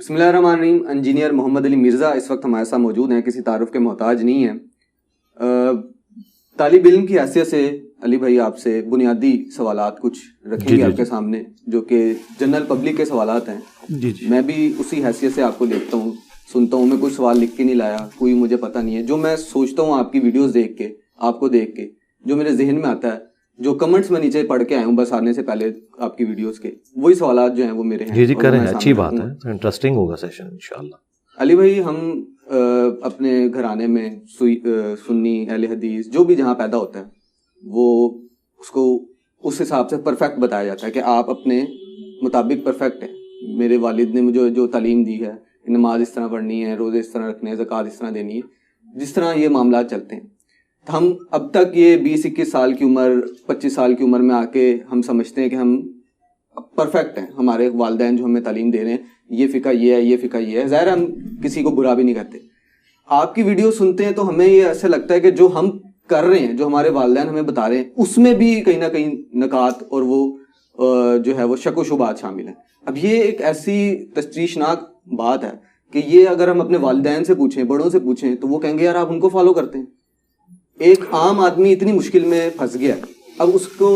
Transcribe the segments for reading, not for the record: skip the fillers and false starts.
بسم اللہ الرحمن الرحیم. انجینئر محمد علی مرزا اس وقت ہمارے ساتھ موجود ہیں, کسی تعارف کے محتاج نہیں ہیں. طالب علم کی حیثیت سے علی بھائی آپ سے بنیادی سوالات کچھ رکھیں گے آپ کے سامنے, جو کہ جنرل پبلک کے سوالات ہیں. میں بھی اسی حیثیت سے آپ کو دیکھتا ہوں, سنتا ہوں. میں کوئی سوال لکھ کے نہیں لایا, کوئی مجھے پتہ نہیں ہے. جو میں سوچتا ہوں آپ کی ویڈیوز دیکھ کے, آپ کو دیکھ کے, جو میرے ذہن میں آتا ہے, جو کمنٹس میں نیچے پڑھ کے آیا ہوں بس آنے سے پہلے آپ کی ویڈیوز کے, وہی سوالات جو ہیں وہ میرے ہیں. جی کریں, اچھی بات ہے, انٹرسٹنگ ہوگا سیشن انشاءاللہ. علی بھائی, ہم اپنے گھرانے میں سنی اہل حدیث جو بھی جہاں پیدا ہوتا ہے وہ اس کو اس حساب سے پرفیکٹ بتایا جاتا ہے کہ آپ اپنے مطابق پرفیکٹ ہیں. میرے والد نے مجھے جو تعلیم دی ہے, نماز اس طرح پڑھنی ہے, روزے اس طرح رکھنے ہیں, زکوٰۃ اس طرح دینی ہے, جس طرح یہ معاملات چلتے ہیں. ہم اب تک یہ 20-21 سال کی عمر, 25 سال کی عمر میں آ کے ہم سمجھتے ہیں کہ ہم پرفیکٹ ہیں. ہمارے والدین جو ہمیں تعلیم دے رہے ہیں, یہ فقہ یہ ہے, یہ فقہ یہ ہے. ظاہر ہم کسی کو برا بھی نہیں کہتے. آپ کی ویڈیو سنتے ہیں تو ہمیں یہ ایسا لگتا ہے کہ جو ہم کر رہے ہیں, جو ہمارے والدین ہمیں بتا رہے ہیں, اس میں بھی کہیں نہ کہیں نکات اور وہ جو ہے وہ شک و شبہات شامل ہیں. اب یہ ایک ایسی تشویشناک بات ہے کہ یہ اگر ہم اپنے والدین سے پوچھیں, بڑوں سے پوچھیں, تو وہ کہیں گے یار آپ ان کو فالو کرتے ہیں. ایک عام آدمی اتنی مشکل میں پھنس گیا ہے, اب اس کو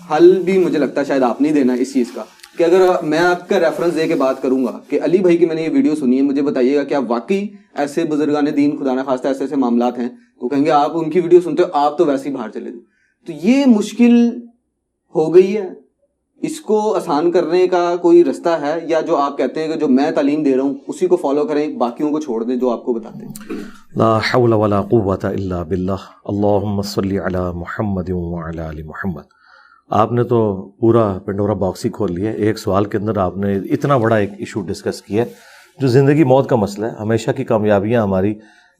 حل بھی مجھے لگتا ہے شاید آپ نہیں دینا اس چیز کا, کہ اگر میں آپ کا ریفرنس دے کے بات کروں گا کہ علی بھائی کی میں نے یہ ویڈیو سنی ہے, مجھے بتائیے گا کیا واقعی ایسے بزرگان دین خدا نہ خواستہ ایسے ایسے معاملات ہیں, تو کہیں گے آپ ان کی ویڈیو سنتے ہو, آپ تو ویسے ہی باہر چلے جائیں. تو یہ مشکل ہو گئی ہے, اس کو آسان کرنے کا کوئی رستہ ہے, یا جو آپ کہتے ہیں کہ جو میں تعلیم دے رہا ہوں اسی کو فالو کریں, باقیوں کو چھوڑ دیں جو آپ کو بتاتے ہیں؟ لا حول ولا قوت الا باللہ. اللہم صلی علی محمد وعلی آل محمد. آپ نے تو پورا پنڈورا باکس ہی کھول لیا. ایک سوال کے اندر آپ نے اتنا بڑا ایک ایشو ڈسکس کیا ہے جو زندگی موت کا مسئلہ ہے. ہمیشہ کی کامیابیاں ہماری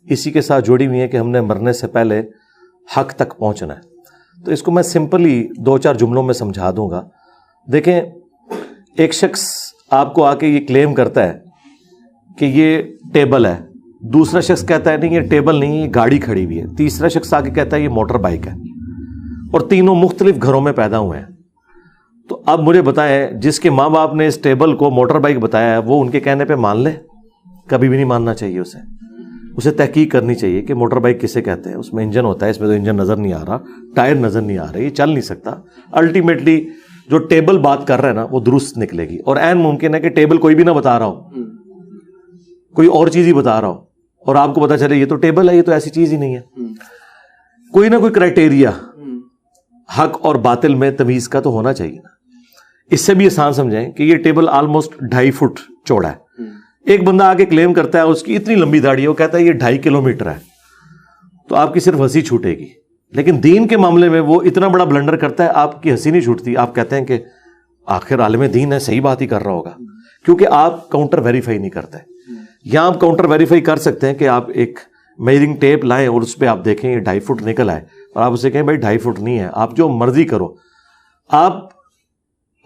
اسی کے ساتھ جڑی ہوئی ہیں کہ ہم نے مرنے سے پہلے حق تک پہنچنا ہے. تو اس کو میں سمپلی 2-4 جملوں میں سمجھا دوں گا. دیکھیں, ایک شخص آپ کو آ کے یہ کلیم کرتا ہے کہ یہ ٹیبل ہے, دوسرا شخص کہتا ہے نہیں یہ ٹیبل نہیں, یہ گاڑی کھڑی ہوئی ہے, تیسرا شخص آ کے کہتا ہے یہ موٹر بائک ہے, اور تینوں مختلف گھروں میں پیدا ہوئے ہیں. تو اب مجھے بتائیں, جس کے ماں باپ نے اس ٹیبل کو موٹر بائک بتایا ہے وہ ان کے کہنے پہ مان لے؟ کبھی بھی نہیں ماننا چاہیے. اسے تحقیق کرنی چاہیے کہ موٹر بائک کسے کہتے ہیں. اس میں انجن ہوتا ہے, اس میں تو انجن نظر نہیں آ رہا, ٹائر نظر نہیں آ رہے, یہ چل نہیں سکتا. الٹیمیٹلی جو ٹیبل بات کر رہا ہے نا وہ درست نکلے گی, اور عین ممکن ہے کہ ٹیبل کوئی بھی نہ بتا رہا ہو, کوئی اور چیز ہی بتا رہا ہو, اور آپ کو پتا چلے یہ تو ٹیبل ہے, یہ تو ایسی چیز ہی نہیں ہے. کوئی نہ کوئی کرائٹیریا حق اور باطل میں تمیز کا تو ہونا چاہیے نا. اس سے بھی آسان سمجھیں کہ یہ ٹیبل آلموسٹ 2.5 فٹ چوڑا ہے. ایک بندہ آ کے کلیم کرتا ہے اس کی اتنی لمبی داڑھی ہے, وہ کہتا ہے یہ 2.5 کلومیٹر ہے, تو آپ کی صرف ہنسی چھوٹے گی. لیکن دین کے معاملے میں وہ اتنا بڑا بلنڈر کرتا ہے, آپ کی ہنسی نہیں چھوٹتی. آپ کہتے ہیں کہ آخر عالم دین ہے, صحیح بات ہی کر رہا ہوگا, کیونکہ آپ کاؤنٹر ویریفائی نہیں کرتے. یہاں آپ کاؤنٹر ویریفائی کر سکتے ہیں کہ آپ ایک میجرنگ ٹیپ لائیں اور اس پہ آپ دیکھیں یہ 2.5 فٹ نکل آئے, اور آپ اسے کہیں بھائی 2.5 فٹ نہیں ہے, آپ جو مرضی کرو. آپ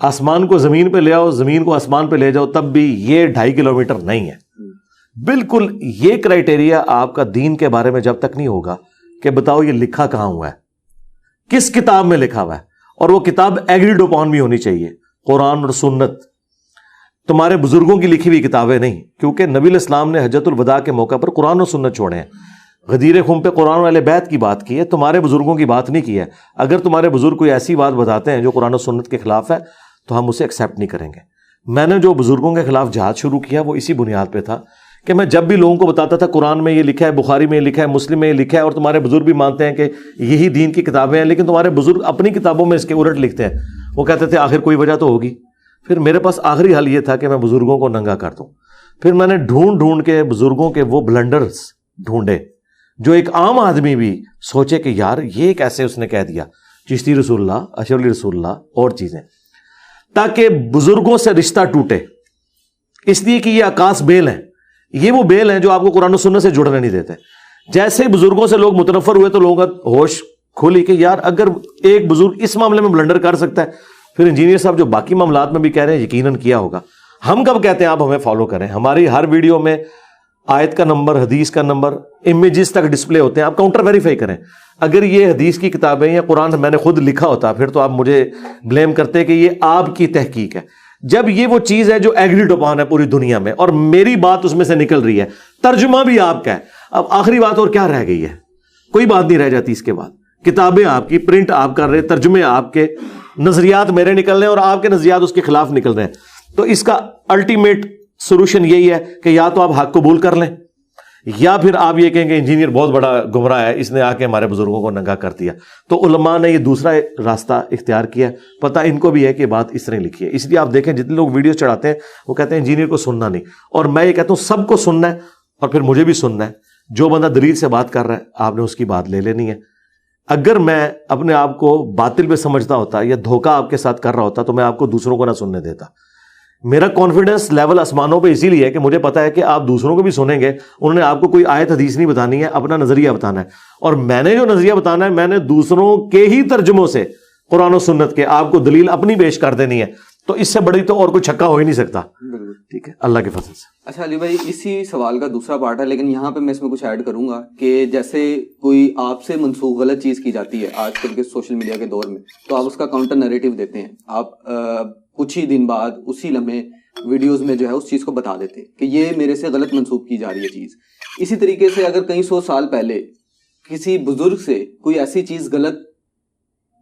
آسمان کو زمین پہ لے آؤ, زمین کو آسمان پہ لے جاؤ, تب بھی یہ 2.5 کلومیٹر نہیں ہے. بالکل یہ کرائٹیریا آپ کا دین کے بارے میں جب تک نہیں ہوگا کہ بتاؤ یہ لکھا کہاں ہوا ہے, کس کتاب میں لکھا ہوا ہے, اور وہ کتاب ایگریڈ اپون بھی ہونی چاہیے. قرآن اور سنت تمہارے بزرگوں کی لکھی ہوئی کتابیں نہیں, کیونکہ نبی علیہ السلام نے حجۃ الوداع کے موقع پر قرآن و سنت چھوڑے ہیں. غدیر خم پہ قرآن والے بیت کی بات کی ہے, تمہارے بزرگوں کی بات نہیں کی ہے. اگر تمہارے بزرگ کوئی ایسی بات بتاتے ہیں جو قرآن و سنت کے خلاف ہے تو ہم اسے ایکسیپٹ نہیں کریں گے. میں نے جو بزرگوں کے خلاف جہاد شروع کیا وہ اسی بنیاد پہ تھا کہ میں جب بھی لوگوں کو بتاتا تھا قرآن میں یہ لکھا ہے, بخاری میں یہ لکھا ہے, مسلم میں یہ لکھا ہے, اور تمہارے بزرگ بھی مانتے ہیں کہ یہی دین کی کتابیں ہیں, لیکن تمہارے بزرگ اپنی کتابوں میں اس کے الٹ لکھتے ہیں, وہ کہتے تھے آخر کوئی وجہ تو ہوگی. پھر میرے پاس آخری حل یہ تھا کہ میں بزرگوں کو ننگا کر دوں. پھر میں نے ڈھونڈ کے بزرگوں کے وہ بلنڈرز ڈھونڈے جو ایک عام آدمی بھی سوچے کہ یار یہ کیسے اس نے کہہ دیا, چشتی رسول اللہ, اشرف علی رسول اللہ, اور چیزیں, تاکہ بزرگوں سے رشتہ ٹوٹے. اس لیے کہ یہ عکاس بیل ہیں, یہ وہ بیل ہیں جو آپ کو قرآن و سنت سے جڑنے نہیں دیتے. جیسے بزرگوں سے لوگ متنفر ہوئے تو لوگوں کا ہوش کھولی کہ یار اگر ایک بزرگ اس معاملے میں بلنڈر کر سکتا ہے, پھر انجینئر صاحب جو باقی معاملات میں بھی کہہ رہے ہیں یقیناً کیا ہوگا. ہم کب کہتے ہیں آپ ہمیں فالو کریں؟ ہماری ہر ویڈیو میں آیت کا نمبر, حدیث کا نمبر, امیجز تک ڈسپلے ہوتے ہیں. آپ کاؤنٹر ویریفائی کریں. اگر یہ حدیث کی کتابیں یا قرآن میں نے خود لکھا ہوتا پھر تو آپ مجھے بلیم کرتے کہ یہ آپ کی تحقیق ہے. جب یہ وہ چیز ہے جو ایگریڈ اپان ہے پوری دنیا میں اور میری بات اس میں سے نکل رہی ہے, ترجمہ بھی آپ کا ہے, اب آخری بات اور کیا رہ گئی ہے؟ کوئی بات نہیں رہ جاتی اس کے بعد. کتابیں آپ کی, پرنٹ آپ کر رہے, ترجمے آپ کے, نظریات میرے نکل رہے ہیں اور آپ کے نظریات اس کے خلاف نکل رہے ہیں. تو اس کا الٹیمیٹ سولوشن یہی ہے کہ یا تو آپ حق قبول کر لیں یا پھر آپ یہ کہیں کہ انجینئر بہت بڑا گمراہ ہے, اس نے آ کے ہمارے بزرگوں کو ننگا کر دیا. تو علماء نے یہ دوسرا راستہ اختیار کیا, پتہ ان کو بھی ہے کہ بات اس طرح لکھی ہے. اس لیے آپ دیکھیں جتنے لوگ ویڈیو چڑھاتے ہیں وہ کہتے ہیں انجینئر کو سننا نہیں, اور میں یہ کہتا ہوں سب کو سننا ہے اور پھر مجھے بھی سننا ہے. جو بندہ دلیل سے بات کر رہا ہے آپ نے اس کی بات لے لینی ہے. اگر میں اپنے آپ کو باطل پہ سمجھتا ہوتا یا دھوکہ آپ کے ساتھ کر رہا ہوتا تو میں آپ کو دوسروں کو نہ سننے دیتا. میرا کانفیڈنس لیول آسمانوں پہ اسی لیے ہے کہ مجھے پتا ہے کہ آپ دوسروں کو بھی سنیں گے, انہوں نے آپ کو کوئی آیت حدیث نہیں بتانی ہے, اپنا نظریہ بتانا ہے. اور میں نے جو نظریہ بتانا ہے میں نے دوسروں کے ہی ترجموں سے قرآن و سنت کے آپ کو دلیل اپنی پیش کر دینی ہے. تو اس سے بڑی تو اور کوئی چھکا ہو ہی نہیں سکتا. ٹھیک ہے, اللہ کے فضل سے. اچھا علی بھائی, اسی سوال کا دوسرا پارٹ ہے, لیکن یہاں پہ میں اس میں کچھ ایڈ کروں گا کہ جیسے کوئی آپ سے منسوخ غلط چیز کی جاتی ہے آج کل کے سوشل میڈیا کے دور میں, تو آپ اس کا کاؤنٹر نیریٹو دیتے ہیں. آپ کچھ ہی دن بعد اسی لمحے ویڈیوز میں جو ہے اس چیز کو بتا دیتے ہیں کہ یہ میرے سے غلط منسوخ کی جا رہی ہے چیز. اسی طریقے سے اگر کئی سو سال پہلے کسی بزرگ سے کوئی ایسی چیز غلط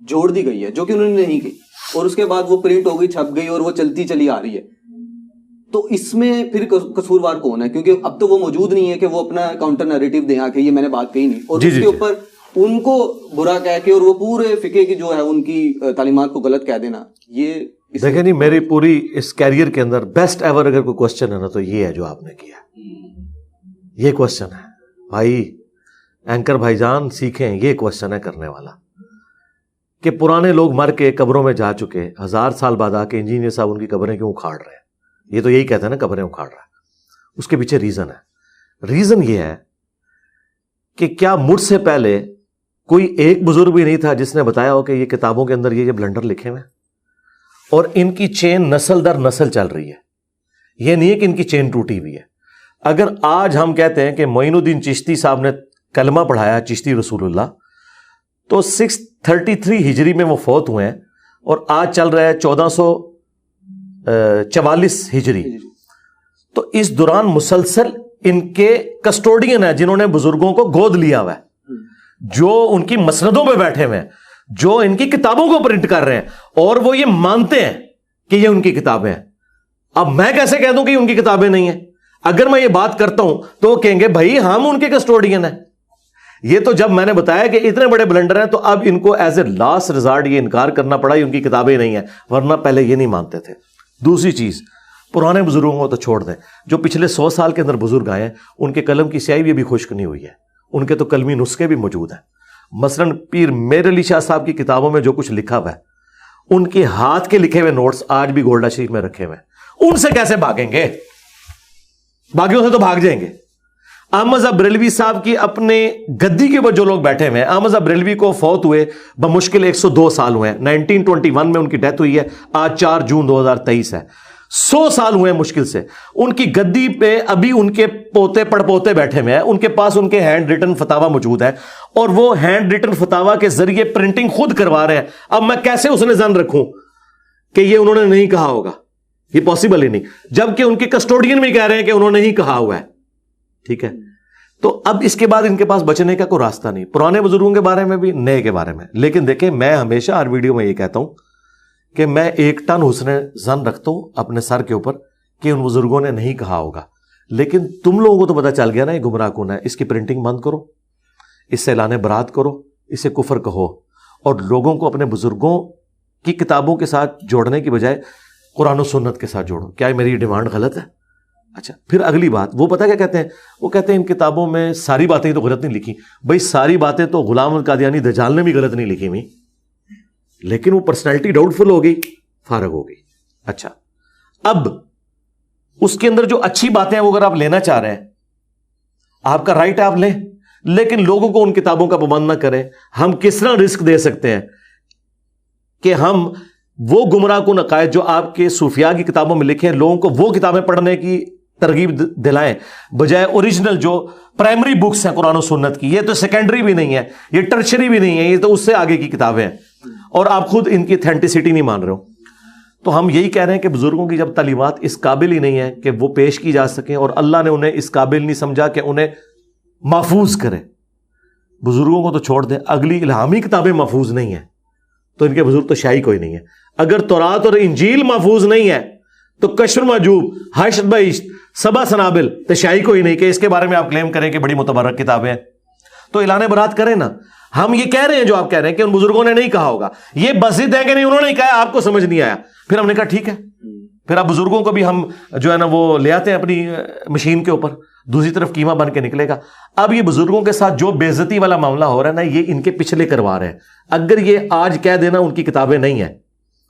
جوڑ دی گئی ہے جو کہ انہوں نے نہیں کی, اور اس کے بعد وہ پرنٹ ہو گئی, چھپ گئی اور وہ چلتی چلی آ رہی ہے, تو اس میں پھر قصوروار کون ہے؟ کیونکہ اب تو وہ موجود نہیں ہے کہ وہ اپنا کاؤنٹر نیریٹو دیں کہ یہ میں نے بات کہی نہیں, اور اس کے اوپر ان کو برا کہہ کے اور وہ پورے فقہ کی جو ہے ان کی تعلیمات کو غلط کہہ دینا. یہ دیکھیں نہیں, میری پوری اس کیریئر کے اندر بیسٹ ایور اگر کوئی کوشچن ہے نا تو یہ ہے جو آپ نے کیا. یہ کوشچن ہے بھائی, اینکر بھائی جان سیکھیں, یہ کوشچن ہے کرنے والا کہ پرانے لوگ مر کے قبروں میں جا چکے, 1000 سال بعد آ کے انجینئر صاحب ان کی قبریں کیوں اکھاڑ رہے ہیں؟ یہ تو یہی کہتے ہیں نا قبریں اکھاڑ رہا ہے. اس کے پیچھے ریزن ہے. ریزن یہ ہے کہ کیا مجھ سے پہلے کوئی ایک بزرگ بھی نہیں تھا جس نے بتایا ہو کہ یہ کتابوں کے اندر یہ بلنڈر لکھے ہوئے ہیں اور ان کی چین نسل در نسل چل رہی ہے. یہ نہیں ہے کہ ان کی چین ٹوٹی ہوئی ہے. اگر آج ہم کہتے ہیں کہ معین الدین چشتی صاحب نے کلمہ پڑھایا چشتی رسول اللہ, تو 633 ہجری میں وہ فوت ہوئے ہیں اور آج چل رہا ہے 1444 ہجری. تو اس دوران مسلسل ان کے کسٹوڈین ہیں جنہوں نے بزرگوں کو گود لیا ہوا ہے, جو ان کی مسندوں پہ بیٹھے ہوئے ہیں, جو ان کی کتابوں کو پرنٹ کر رہے ہیں, اور وہ یہ مانتے ہیں کہ یہ ان کی کتابیں ہیں. اب میں کیسے کہہ دوں کہ ان کی کتابیں نہیں ہیں؟ اگر میں یہ بات کرتا ہوں تو وہ کہیں گے بھائی ہم ان کے کسٹوڈین ہیں. یہ تو جب میں نے بتایا کہ اتنے بڑے بلنڈر ہیں تو اب ان کو ایز اے لاسٹ ریزارٹ یہ انکار کرنا پڑا ان کی کتابیں نہیں ہیں, ورنہ پہلے یہ نہیں مانتے تھے. دوسری چیز, پرانے بزرگوں کو تو چھوڑ دیں, جو پچھلے 100 سال کے اندر بزرگ آئے ہیں ان کے قلم کی سیاہی بھی ابھی خشک نہیں ہوئی ہے, ان کے تو قلمی نسخے بھی موجود ہیں. مثلاً پیر میر علی شاہ صاحب کی کتابوں میں جو کچھ لکھا ہوا ہے, ان کے ہاتھ کے لکھے ہوئے نوٹس آج بھی گولڈا شریف میں رکھے ہوئے ہیں. ان سے کیسے بھاگیں گے؟ باقیوں سے تو بھاگ جائیں گے. احمد صاحب بریلوی صاحب کی اپنے گدی کے اوپر جو لوگ بیٹھے ہوئے ہیں, احمد صاحب بریلوی کو فوت ہوئے بمشکل 102 سال ہوئے ہیں, 1921 میں ان کی ڈیتھ ہوئی ہے, آج 4 جون 2023 ہے. 100 سال ہوئے ہیں مشکل سے. ان کی گدی پہ ابھی ان کے پوتے پڑ پوتے بیٹھے ہوئے ہیں, ان کے پاس ان کے ہینڈ ریٹن فتاوا موجود ہے, اور وہ ہینڈ ریٹن فتاوا کے ذریعے پرنٹنگ خود کروا رہے ہیں. اب میں کیسے اس نے ظن رکھوں کہ یہ انہوں نے نہیں کہا ہوگا؟ یہ پاسبل ہی نہیں, جبکہ ان کے کسٹوڈین بھی کہہ رہے ہیں کہ انہوں نے ہی کہا ہوا ہے. ٹھیک ہے, تو اب اس کے بعد ان کے پاس بچنے کا کوئی راستہ نہیں, پرانے بزرگوں کے بارے میں بھی نئے کے بارے میں. لیکن دیکھیں, میں ہمیشہ ہر ویڈیو میں یہ کہتا ہوں کہ میں 1 ٹن حسن ظن رکھتا ہوں اپنے سر کے اوپر کہ ان بزرگوں نے نہیں کہا ہوگا. لیکن تم لوگوں کو تو پتا چل گیا نا یہ گمراہ کون ہے. اس کی پرنٹنگ بند کرو, اس سے اعلان برات کرو, اسے کفر کہو, اور لوگوں کو اپنے بزرگوں کی کتابوں کے ساتھ جوڑنے کی بجائے قرآن و سنت کے ساتھ جوڑو. کیا میری یہ ڈیمانڈ غلط ہے؟ اچھا, پھر اگلی بات, وہ پتہ کیا کہتے ہیں؟ وہ کہتے ہیں ان کتابوں میں ساری باتیں تو غلط نہیں لکھی. بھائی ساری باتیں تو غلام القادیانی دجال نے بھی غلط نہیں لکھی ہوئی, لیکن وہ پرسنالٹی ڈاؤٹ فل ہو گئی, فارغ ہو گئی. اچھا, اب اس کے اندر جو اچھی باتیں ہیں وہ اگر آپ لینا چاہ رہے ہیں, آپ کا رائٹ ہے, آپ لیں, لیکن لوگوں کو ان کتابوں کا پابند نہ کریں. ہم کس طرح رسک دے سکتے ہیں کہ ہم وہ گمراہ کن عقائد جو آپ کے صوفیاء کی کتابوں میں لکھے ہیں, لوگوں کو وہ کتابیں پڑھنے کی ترغیب دلائیں, بجائے اوریجنل جو پرائمری بکس ہیں قرآن و سنت کی. یہ تو سیکنڈری بھی نہیں ہے, یہ ٹرشری بھی نہیں ہے, یہ تو اس سے آگے کی کتابیں ہیں, اور آپ خود ان کی اتھینٹسٹی نہیں مان رہے ہو. تو ہم یہی کہہ رہے ہیں کہ بزرگوں کی جب تعلیمات اس قابل ہی نہیں ہے کہ وہ پیش کی جا سکیں، اور اللہ نے انہیں اس قابل نہیں سمجھا کہ انہیں محفوظ کرے، بزرگوں کو تو چھوڑ دیں، اگلی الہامی کتابیں محفوظ نہیں ہیں تو ان کے بزرگ تو شاہی کوئی نہیں ہے۔ اگر تورات اور انجیل محفوظ نہیں ہے تو کشف المحجوب، حشر بہشت، سبع سنابل تو شاہی کوئی نہیں کہ اس کے بارے میں آپ کلیم کریں کہ بڑی متبرک کتابیں ہیں۔ تو اعلان برات کریں نا۔ ہم یہ کہہ رہے ہیں جو آپ کہہ رہے ہیں کہ ان بزرگوں نے نہیں کہا ہوگا، یہ بس ضد ہے کہ نہیں انہوں نے کہا، آپ کو سمجھ نہیں آیا، پھر ہم نے کہا ٹھیک ہے، پھر آپ بزرگوں کو بھی ہم جو ہے نا وہ لے آتے ہیں اپنی مشین کے اوپر، دوسری طرف قیمہ بن کے نکلے گا۔ اب یہ بزرگوں کے ساتھ جو بے عزتی والا معاملہ ہو رہا ہے نا، یہ ان کے پچھلے کروا رہے ہیں۔ اگر یہ آج کہہ دینا ان کی کتابیں نہیں ہیں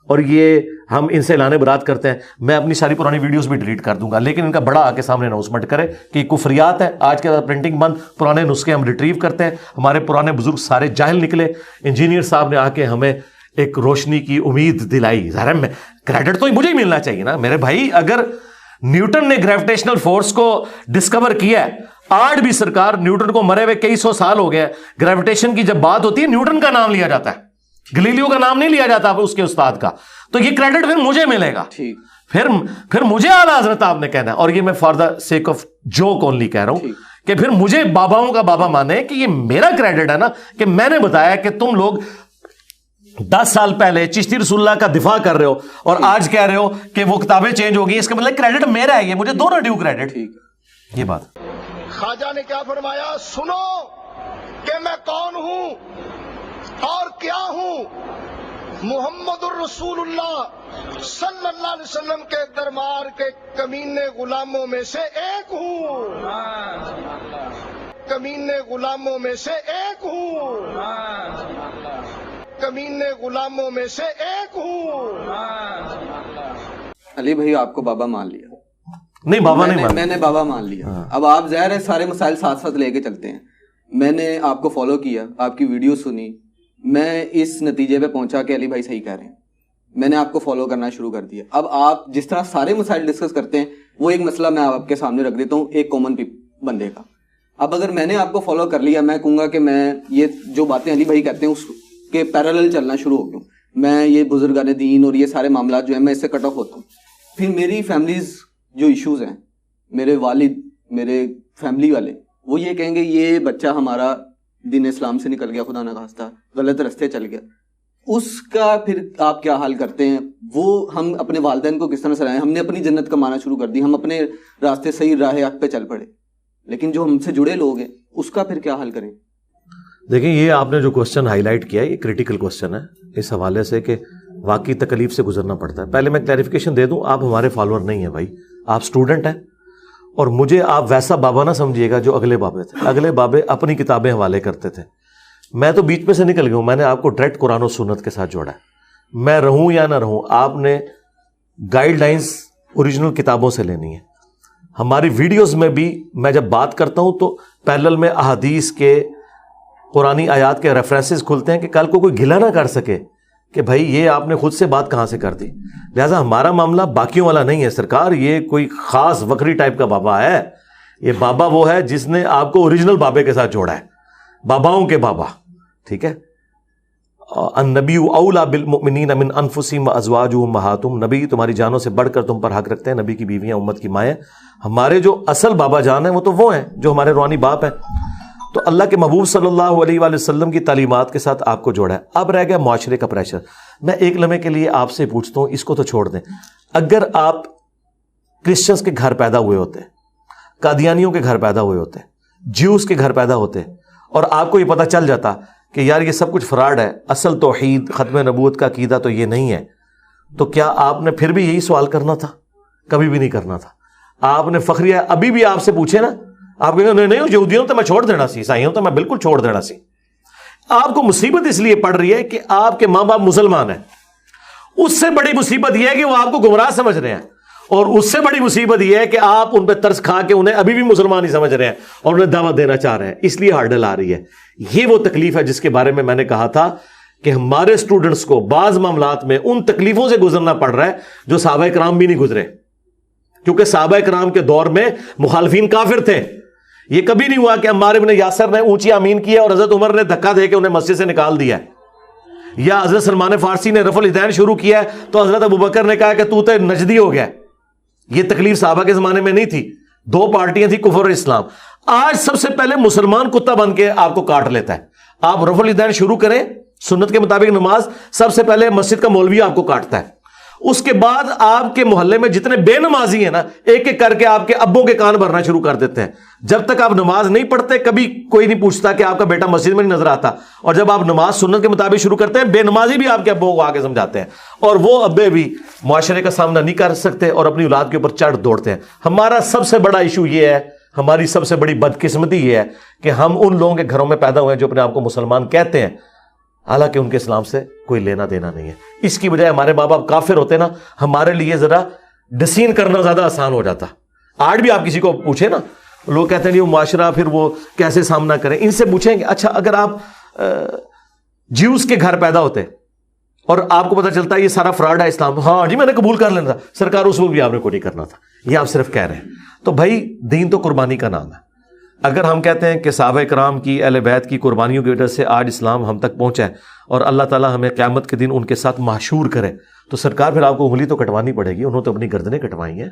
اور یہ ہم ان سے اعلان برات کرتے ہیں، میں اپنی ساری پرانی ویڈیوز بھی ڈیلیٹ کر دوں گا، لیکن ان کا بڑا آ کے سامنے اناؤنسمنٹ کرے کہ یہ کفریات ہے، آج کے بعد پرنٹنگ بند، پرانے نسخے ہم ریٹریو کرتے ہیں، ہمارے پرانے بزرگ سارے جاہل نکلے، انجینئر صاحب نے آ کے ہمیں ایک روشنی کی امید دلائی۔ ظاہر ہے کریڈٹ تو مجھے ہی ملنا چاہیے نا میرے بھائی۔ اگر نیوٹن نے گریویٹیشنل فورس کو ڈسکور کیا ہے، آج بھی سرکار نیوٹن کو مرے ہوئے کئی سو سال ہو گئے، گریویٹیشن کی جب بات ہوتی ہے نیوٹن کا نام لیا جاتا ہے، گلیلیو کا نام نہیں لیا جاتا اس کے استاد کا، تو یہ کریڈٹ پھر مجھے ملے گا، پھر مجھے اعلیٰ حضرت آپ نے کہنا ہے، اور یہ میں for the sake of joke only کہہ رہا ہوں کہ پھر مجھے باباؤں کا بابا مانے کہ یہ میرا کریڈٹ ہے نا، کہ میں نے بتایا کہ تم لوگ 10 سال پہلے چشتی رسول اللہ کا دفاع کر رہے ہو اور آج کہہ رہے ہو کہ وہ کتابیں چینج ہو گئی، اس کا مطلب کریڈٹ میرا ہے، یہ مجھے دونوں ڈیو کریڈٹ۔ یہ بات خواجہ نے کیا فرمایا، سنو کہ میں کون ہوں اور کیا ہوں، محمد الرسول اللہ صلی اللہ علیہ وسلم کے دربار کے کمینے غلاموں میں سے ایک ہوں، کمینے غلاموں میں سے ایک ہوں، کمینے غلاموں میں سے ایک ہوں۔ علی بھائی آپ کو بابا مان لیا؟ نہیں بابا نہیں، میں نے بابا مان لیا۔ اب آپ ظاہر ہے سارے مسائل ساتھ ساتھ لے کے چلتے ہیں، میں نے آپ کو فالو کیا، آپ کی ویڈیو سنی، میں اس نتیجے پہ پہنچا کہ علی بھائی صحیح کہہ رہے ہیں، میں نے آپ کو فالو کرنا شروع کر دیا۔ اب آپ جس طرح سارے مسائل ڈسکس کرتے ہیں، وہ ایک مسئلہ میں آپ کے سامنے رکھ دیتا ہوں ایک کامن بندے کا۔ اب اگر میں نے آپ کو فالو کر لیا، میں کہوں گا کہ میں یہ جو باتیں علی بھائی کہتے ہیں اس کے پیرالل چلنا شروع ہو گیا ہوں، میں یہ بزرگان دین اور یہ سارے معاملات جو ہیں میں اس سے کٹ آف ہوتا ہوں۔ پھر میری فیملیز جو ایشوز ہیں، میرے والد، میرے فیملی والے، وہ یہ کہیں گے یہ بچہ ہمارا دین اسلام سے نکل گیا، خدا نخواستہ غلط رستے چل گیا، اس کا پھر آپ کیا حال کرتے ہیں؟ وہ ہم اپنے والدین کو کس طرح سلائیں؟ ہم نے اپنی جنت کمانا شروع کر دی، ہم اپنے راستے صحیح راہ حق پہ چل پڑے، لیکن جو ہم سے جڑے لوگ ہیں اس کا پھر کیا حل کریں؟ دیکھیں یہ آپ نے جو کوسچن ہائی لائٹ کیا ہے یہ کریٹیکل کوسچن ہے اس حوالے سے کہ واقعی تکلیف سے گزرنا پڑتا ہے۔ پہلے میں کلیریفیکیشن دے دوں، آپ ہمارے فالوور نہیں ہیں بھائی، آپ اسٹوڈنٹ ہیں، اور مجھے آپ ویسا بابا نہ سمجھیے گا جو اگلے بابے تھے۔ اگلے بابے اپنی کتابیں حوالے کرتے تھے، میں تو بیچ میں سے نکل گیا ہوں، میں نے آپ کو ڈائریکٹ قرآن و سنت کے ساتھ جوڑا ہے۔ میں رہوں یا نہ رہوں، آپ نے گائیڈ لائنز اوریجنل کتابوں سے لینی ہے۔ ہماری ویڈیوز میں بھی میں جب بات کرتا ہوں تو پیرلل میں احادیث کے، قرآنی آیات کے ریفرنسز کھلتے ہیں کہ کل کو کوئی گلا نہ کر سکے کہ بھائی یہ آپ نے خود سے بات کہاں سے کر دی۔ لہٰذا ہمارا معاملہ باقیوں والا نہیں ہے سرکار، یہ کوئی خاص وکری ٹائپ کا بابا ہے، یہ بابا وہ ہے جس نے آپ کو اوریجنل بابے کے ساتھ جوڑا ہے، باباؤں کے بابا، ٹھیک ہے۔ النبی اولیٰ بالمؤمنین من انفسہم وازواجہم امہاتہم، نبی تمہاری جانوں سے بڑھ کر تم پر حق رکھتے ہیں، نبی کی بیویاں امت کی مائیں۔ ہمارے جو اصل بابا جان ہیں وہ تو وہ ہیں جو ہمارے روحانی باپ ہیں۔ تو اللہ کے محبوب صلی اللہ علیہ وآلہ وسلم کی تعلیمات کے ساتھ آپ کو جوڑا ہے۔ اب رہ گیا معاشرے کا پریشر۔ میں ایک لمحے کے لیے آپ سے پوچھتا ہوں، اس کو تو چھوڑ دیں، اگر آپ کرسچنس کے گھر پیدا ہوئے ہوتے، قادیانیوں کے گھر پیدا ہوئے ہوتے، جیوز کے گھر پیدا ہوتے، اور آپ کو یہ پتہ چل جاتا کہ یار یہ سب کچھ فراڈ ہے، اصل توحید ختم نبوت کا عقیدہ تو یہ نہیں ہے، تو کیا آپ نے پھر بھی یہی سوال کرنا تھا؟ کبھی بھی نہیں کرنا تھا۔ آپ نے فخریہ ابھی بھی آپ سے پوچھے نا، آپ کہیں گے نہیں یہودیوں تو میں چھوڑ دینا سی، عیسائیوں تو میں بالکل چھوڑ دینا سی۔ آپ کو مصیبت اس لیے پڑ رہی ہے کہ آپ کے ماں باپ مسلمان ہیں، اس سے بڑی مصیبت یہ ہے کہ وہ آپ کو گمراہ سمجھ رہے ہیں، اور اس سے بڑی مصیبت یہ ہے کہ آپ ان پہ ترس کھا کے انہیں ابھی بھی مسلمان ہی سمجھ رہے ہیں اور انہیں دعوت دینا چاہ رہے ہیں، اس لیے ہارڈل آ رہی ہے۔ یہ وہ تکلیف ہے جس کے بارے میں نے کہا تھا کہ ہمارے اسٹوڈنٹس کو بعض معاملات میں ان تکلیفوں سے گزرنا پڑ رہا ہے جو صحابہ کرام بھی نہیں گزرے، کیونکہ صحابہ کرام کے دور میں مخالفین کافر تھے۔ یہ کبھی نہیں ہوا کہ عمار بن یاسر نے اونچی آمین کیا اور حضرت عمر نے دھکا دے کے انہیں مسجد سے نکال دیا ہے۔ یا حضرت سلمان فارسی نے رفع الیدین شروع کیا ہے تو حضرت ابوبکر نے کہا کہ تو نجدی ہو گیا. یہ تکلیف صحابہ کے زمانے میں نہیں تھی. 2 پارٹیاں تھیں، کفر اور اسلام. آج سب سے پہلے مسلمان کتا بن کے آپ کو کاٹ لیتا ہے. آپ رفع الیدین شروع کریں سنت کے مطابق نماز، سب سے پہلے مسجد کا مولوی آپ کو کاٹتا ہے. اس کے بعد آپ کے محلے میں جتنے بے نمازی ہیں نا، ایک ایک کر کے آپ کے ابوں کے کان بھرنا شروع کر دیتے ہیں. جب تک آپ نماز نہیں پڑھتے کبھی کوئی نہیں پوچھتا کہ آپ کا بیٹا مسجد میں نہیں نظر آتا، اور جب آپ نماز سنت کے مطابق شروع کرتے ہیں بے نمازی بھی آپ کے ابوں کو آگے سمجھاتے ہیں، اور وہ ابے بھی معاشرے کا سامنا نہیں کر سکتے اور اپنی اولاد کے اوپر چڑھ دوڑتے ہیں. ہمارا سب سے بڑا ایشو یہ ہے، ہماری سب سے بڑی بدقسمتی یہ ہے کہ ہم ان لوگوں کے گھروں میں پیدا ہوئے ہیں جو اپنے آپ کو مسلمان کہتے ہیں، حالانکہ ان کے اسلام سے کوئی لینا دینا نہیں ہے. اس کی بجائے ہمارے ماں باپ کافر ہوتے نا، ہمارے لیے ذرا ڈسین کرنا زیادہ آسان ہو جاتا. آج بھی آپ کسی کو پوچھیں نا، لوگ کہتے ہیں نہیں وہ معاشرہ پھر وہ کیسے سامنا کریں. ان سے پوچھیں کہ اچھا اگر آپ جیوز کے گھر پیدا ہوتے اور آپ کو پتہ چلتا ہے یہ سارا فراڈ ہے اسلام، ہاں جی میں نے قبول کر لینا تھا، سرکار اس وقت بھی آپ نے کو نہیں کرنا تھا، یہ آپ صرف کہہ رہے ہیں. تو بھائی دین تو قربانی کا نام ہے. اگر ہم کہتے ہیں کہ صحابہ کرام کی، اہل بیت کی قربانیوں کی وجہ سے آج اسلام ہم تک پہنچا ہے اور اللہ تعالیٰ ہمیں قیامت کے دن ان کے ساتھ محشور کرے، تو سرکار پھر آپ کو انگلی تو کٹوانی پڑے گی. انہوں تو اپنی گردنیں کٹوائی ہیں.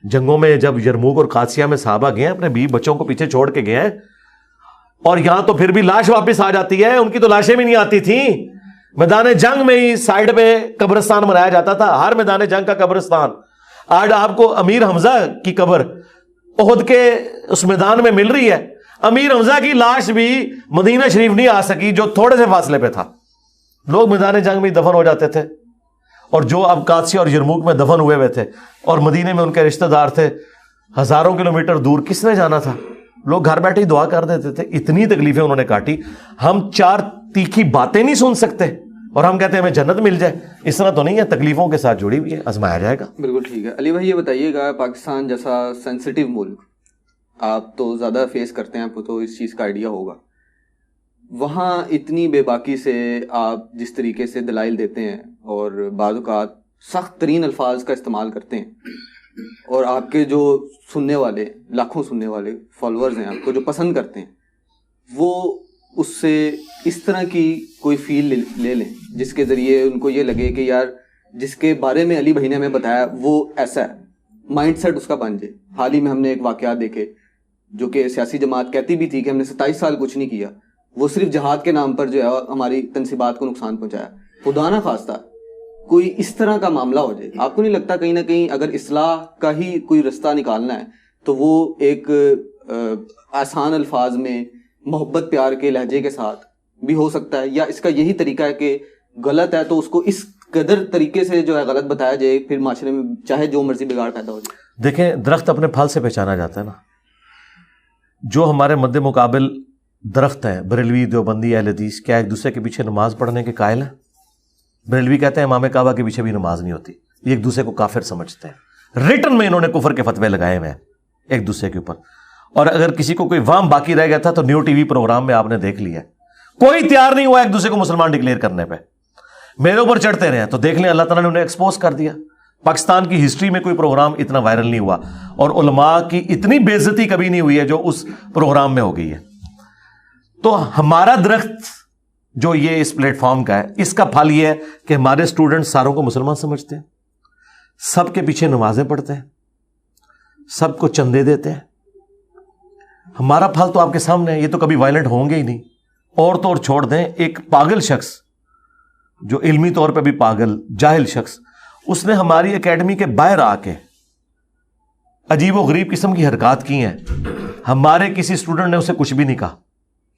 جنگوں میں جب یرموک اور قادسیہ میں صحابہ گئے ہیں، اپنے بیوی بچوں کو پیچھے چھوڑ کے گئے ہیں، اور یہاں تو پھر بھی لاش واپس آ جاتی ہے. ان کی تو لاشیں بھی نہیں آتی تھیں. میدان جنگ میں ہی سائڈ پہ قبرستان بنایا جاتا تھا، ہر میدان جنگ کا قبرستان. آج آپ کو امیر حمزہ کی قبر احد کے اس میدان میں مل رہی ہے. امیر حمزہ کی لاش بھی مدینہ شریف نہیں آ سکی جو تھوڑے سے فاصلے پہ تھا. لوگ میدان جنگ میں دفن ہو جاتے تھے، اور جو اب قادسیہ اور یرموک میں دفن ہوئے ہوئے تھے اور مدینے میں ان کے رشتہ دار تھے ہزاروں کلومیٹر دور، کس نے جانا تھا؟ لوگ گھر بیٹھے ہی دعا کر دیتے تھے. اتنی تکلیفیں انہوں نے کاٹی. ہم 4 تیکھی باتیں نہیں سن سکتے اور ہم کہتے ہیں ہمیں جنت مل جائے. اس طرح تو نہیں ہے، تکلیفوں کے ساتھ جڑی ہوئی ہے، آزمایا جائے گا. بالکل ٹھیک ہے. علی بھائی یہ بتائیے گا، پاکستان جیسا سینسٹیو ملک، آپ تو زیادہ فیس کرتے ہیں، آپ کو تو اس چیز کا آئیڈیا ہوگا. وہاں اتنی بے باکی سے آپ جس طریقے سے دلائل دیتے ہیں اور بعض اوقات سخت ترین الفاظ کا استعمال کرتے ہیں، اور آپ کے جو سننے والے، لاکھوں سننے والے فالوورز ہیں آپ کو جو پسند کرتے ہیں، وہ اس سے اس طرح کی کوئی فیل لے لیں جس کے ذریعے ان کو یہ لگے کہ یار جس کے بارے میں علی بھائی نے ہمیں بتایا وہ ایسا ہے، مائنڈ سیٹ اس کا بن جائے. حال ہی میں ہم نے ایک واقعات دیکھے جو کہ سیاسی جماعت کہتی بھی تھی کہ ہم نے 27 سال کچھ نہیں کیا، وہ صرف جہاد کے نام پر جو ہے ہماری تنصیبات کو نقصان پہنچایا. خدا نہ خواستہ کوئی اس طرح کا معاملہ ہو جائے. آپ کو نہیں لگتا کہیں نہ کہیں اگر اصلاح کا ہی کوئی رستہ نکالنا ہے تو وہ ایک آسان الفاظ میں محبت پیار کے لہجے کے ساتھ بھی ہو سکتا ہے، یا اس کا یہی طریقہ ہے کہ غلط ہے تو اس کو اس قدر طریقے سے جو ہے غلط بتایا جائے، پھر معاشرے میں چاہے جو مرضی بگاڑ پیدا ہو جائے؟ دیکھیں درخت اپنے پھل سے پہچانا جاتا ہے نا. جو ہمارے مد مقابل درخت ہیں، بریلوی، دیوبندی، اہل حدیث، کیا ایک دوسرے کے پیچھے نماز پڑھنے کے قائل ہیں؟ بریلوی کہتے ہیں امام کعبہ کے پیچھے بھی نماز نہیں ہوتی. یہ ایک دوسرے کو کافر سمجھتے ہیں. ریٹن میں انہوں نے کفر کے فتوے لگائے ہوئے ہیں ایک دوسرے کے اوپر. اور اگر کسی کو کوئی وام باقی رہ گیا تھا تو نیو ٹی وی پروگرام میں آپ نے دیکھ لیا، کوئی تیار نہیں ہوا ایک دوسرے کو مسلمان ڈکلیئر کرنے پہ. میرے اوپر چڑھتے رہے ہیں تو دیکھ لیں اللہ تعالیٰ نے انہیں ایکسپوز کر دیا. پاکستان کی ہسٹری میں کوئی پروگرام اتنا وائرل نہیں ہوا، اور علماء کی اتنی بے عزتی کبھی نہیں ہوئی ہے جو اس پروگرام میں ہو گئی ہے. تو ہمارا درخت جو یہ اس پلیٹ فارم کا ہے، اس کا پھل یہ ہے کہ ہمارے اسٹوڈنٹ ساروں کو مسلمان سمجھتے ہیں، سب کے پیچھے نمازیں پڑھتے ہیں، سب کو چندے دیتے ہیں. ہمارا پھل تو آپ کے سامنے ہے. یہ تو کبھی وائلنٹ ہوں گے ہی نہیں. اور تو اور چھوڑ دیں، ایک پاگل شخص جو علمی طور پہ بھی پاگل، جاہل شخص، اس نے ہماری اکیڈمی کے باہر آ کے عجیب و غریب قسم کی حرکات کی ہیں. ہمارے کسی اسٹوڈنٹ نے اسے کچھ بھی نہیں کہا.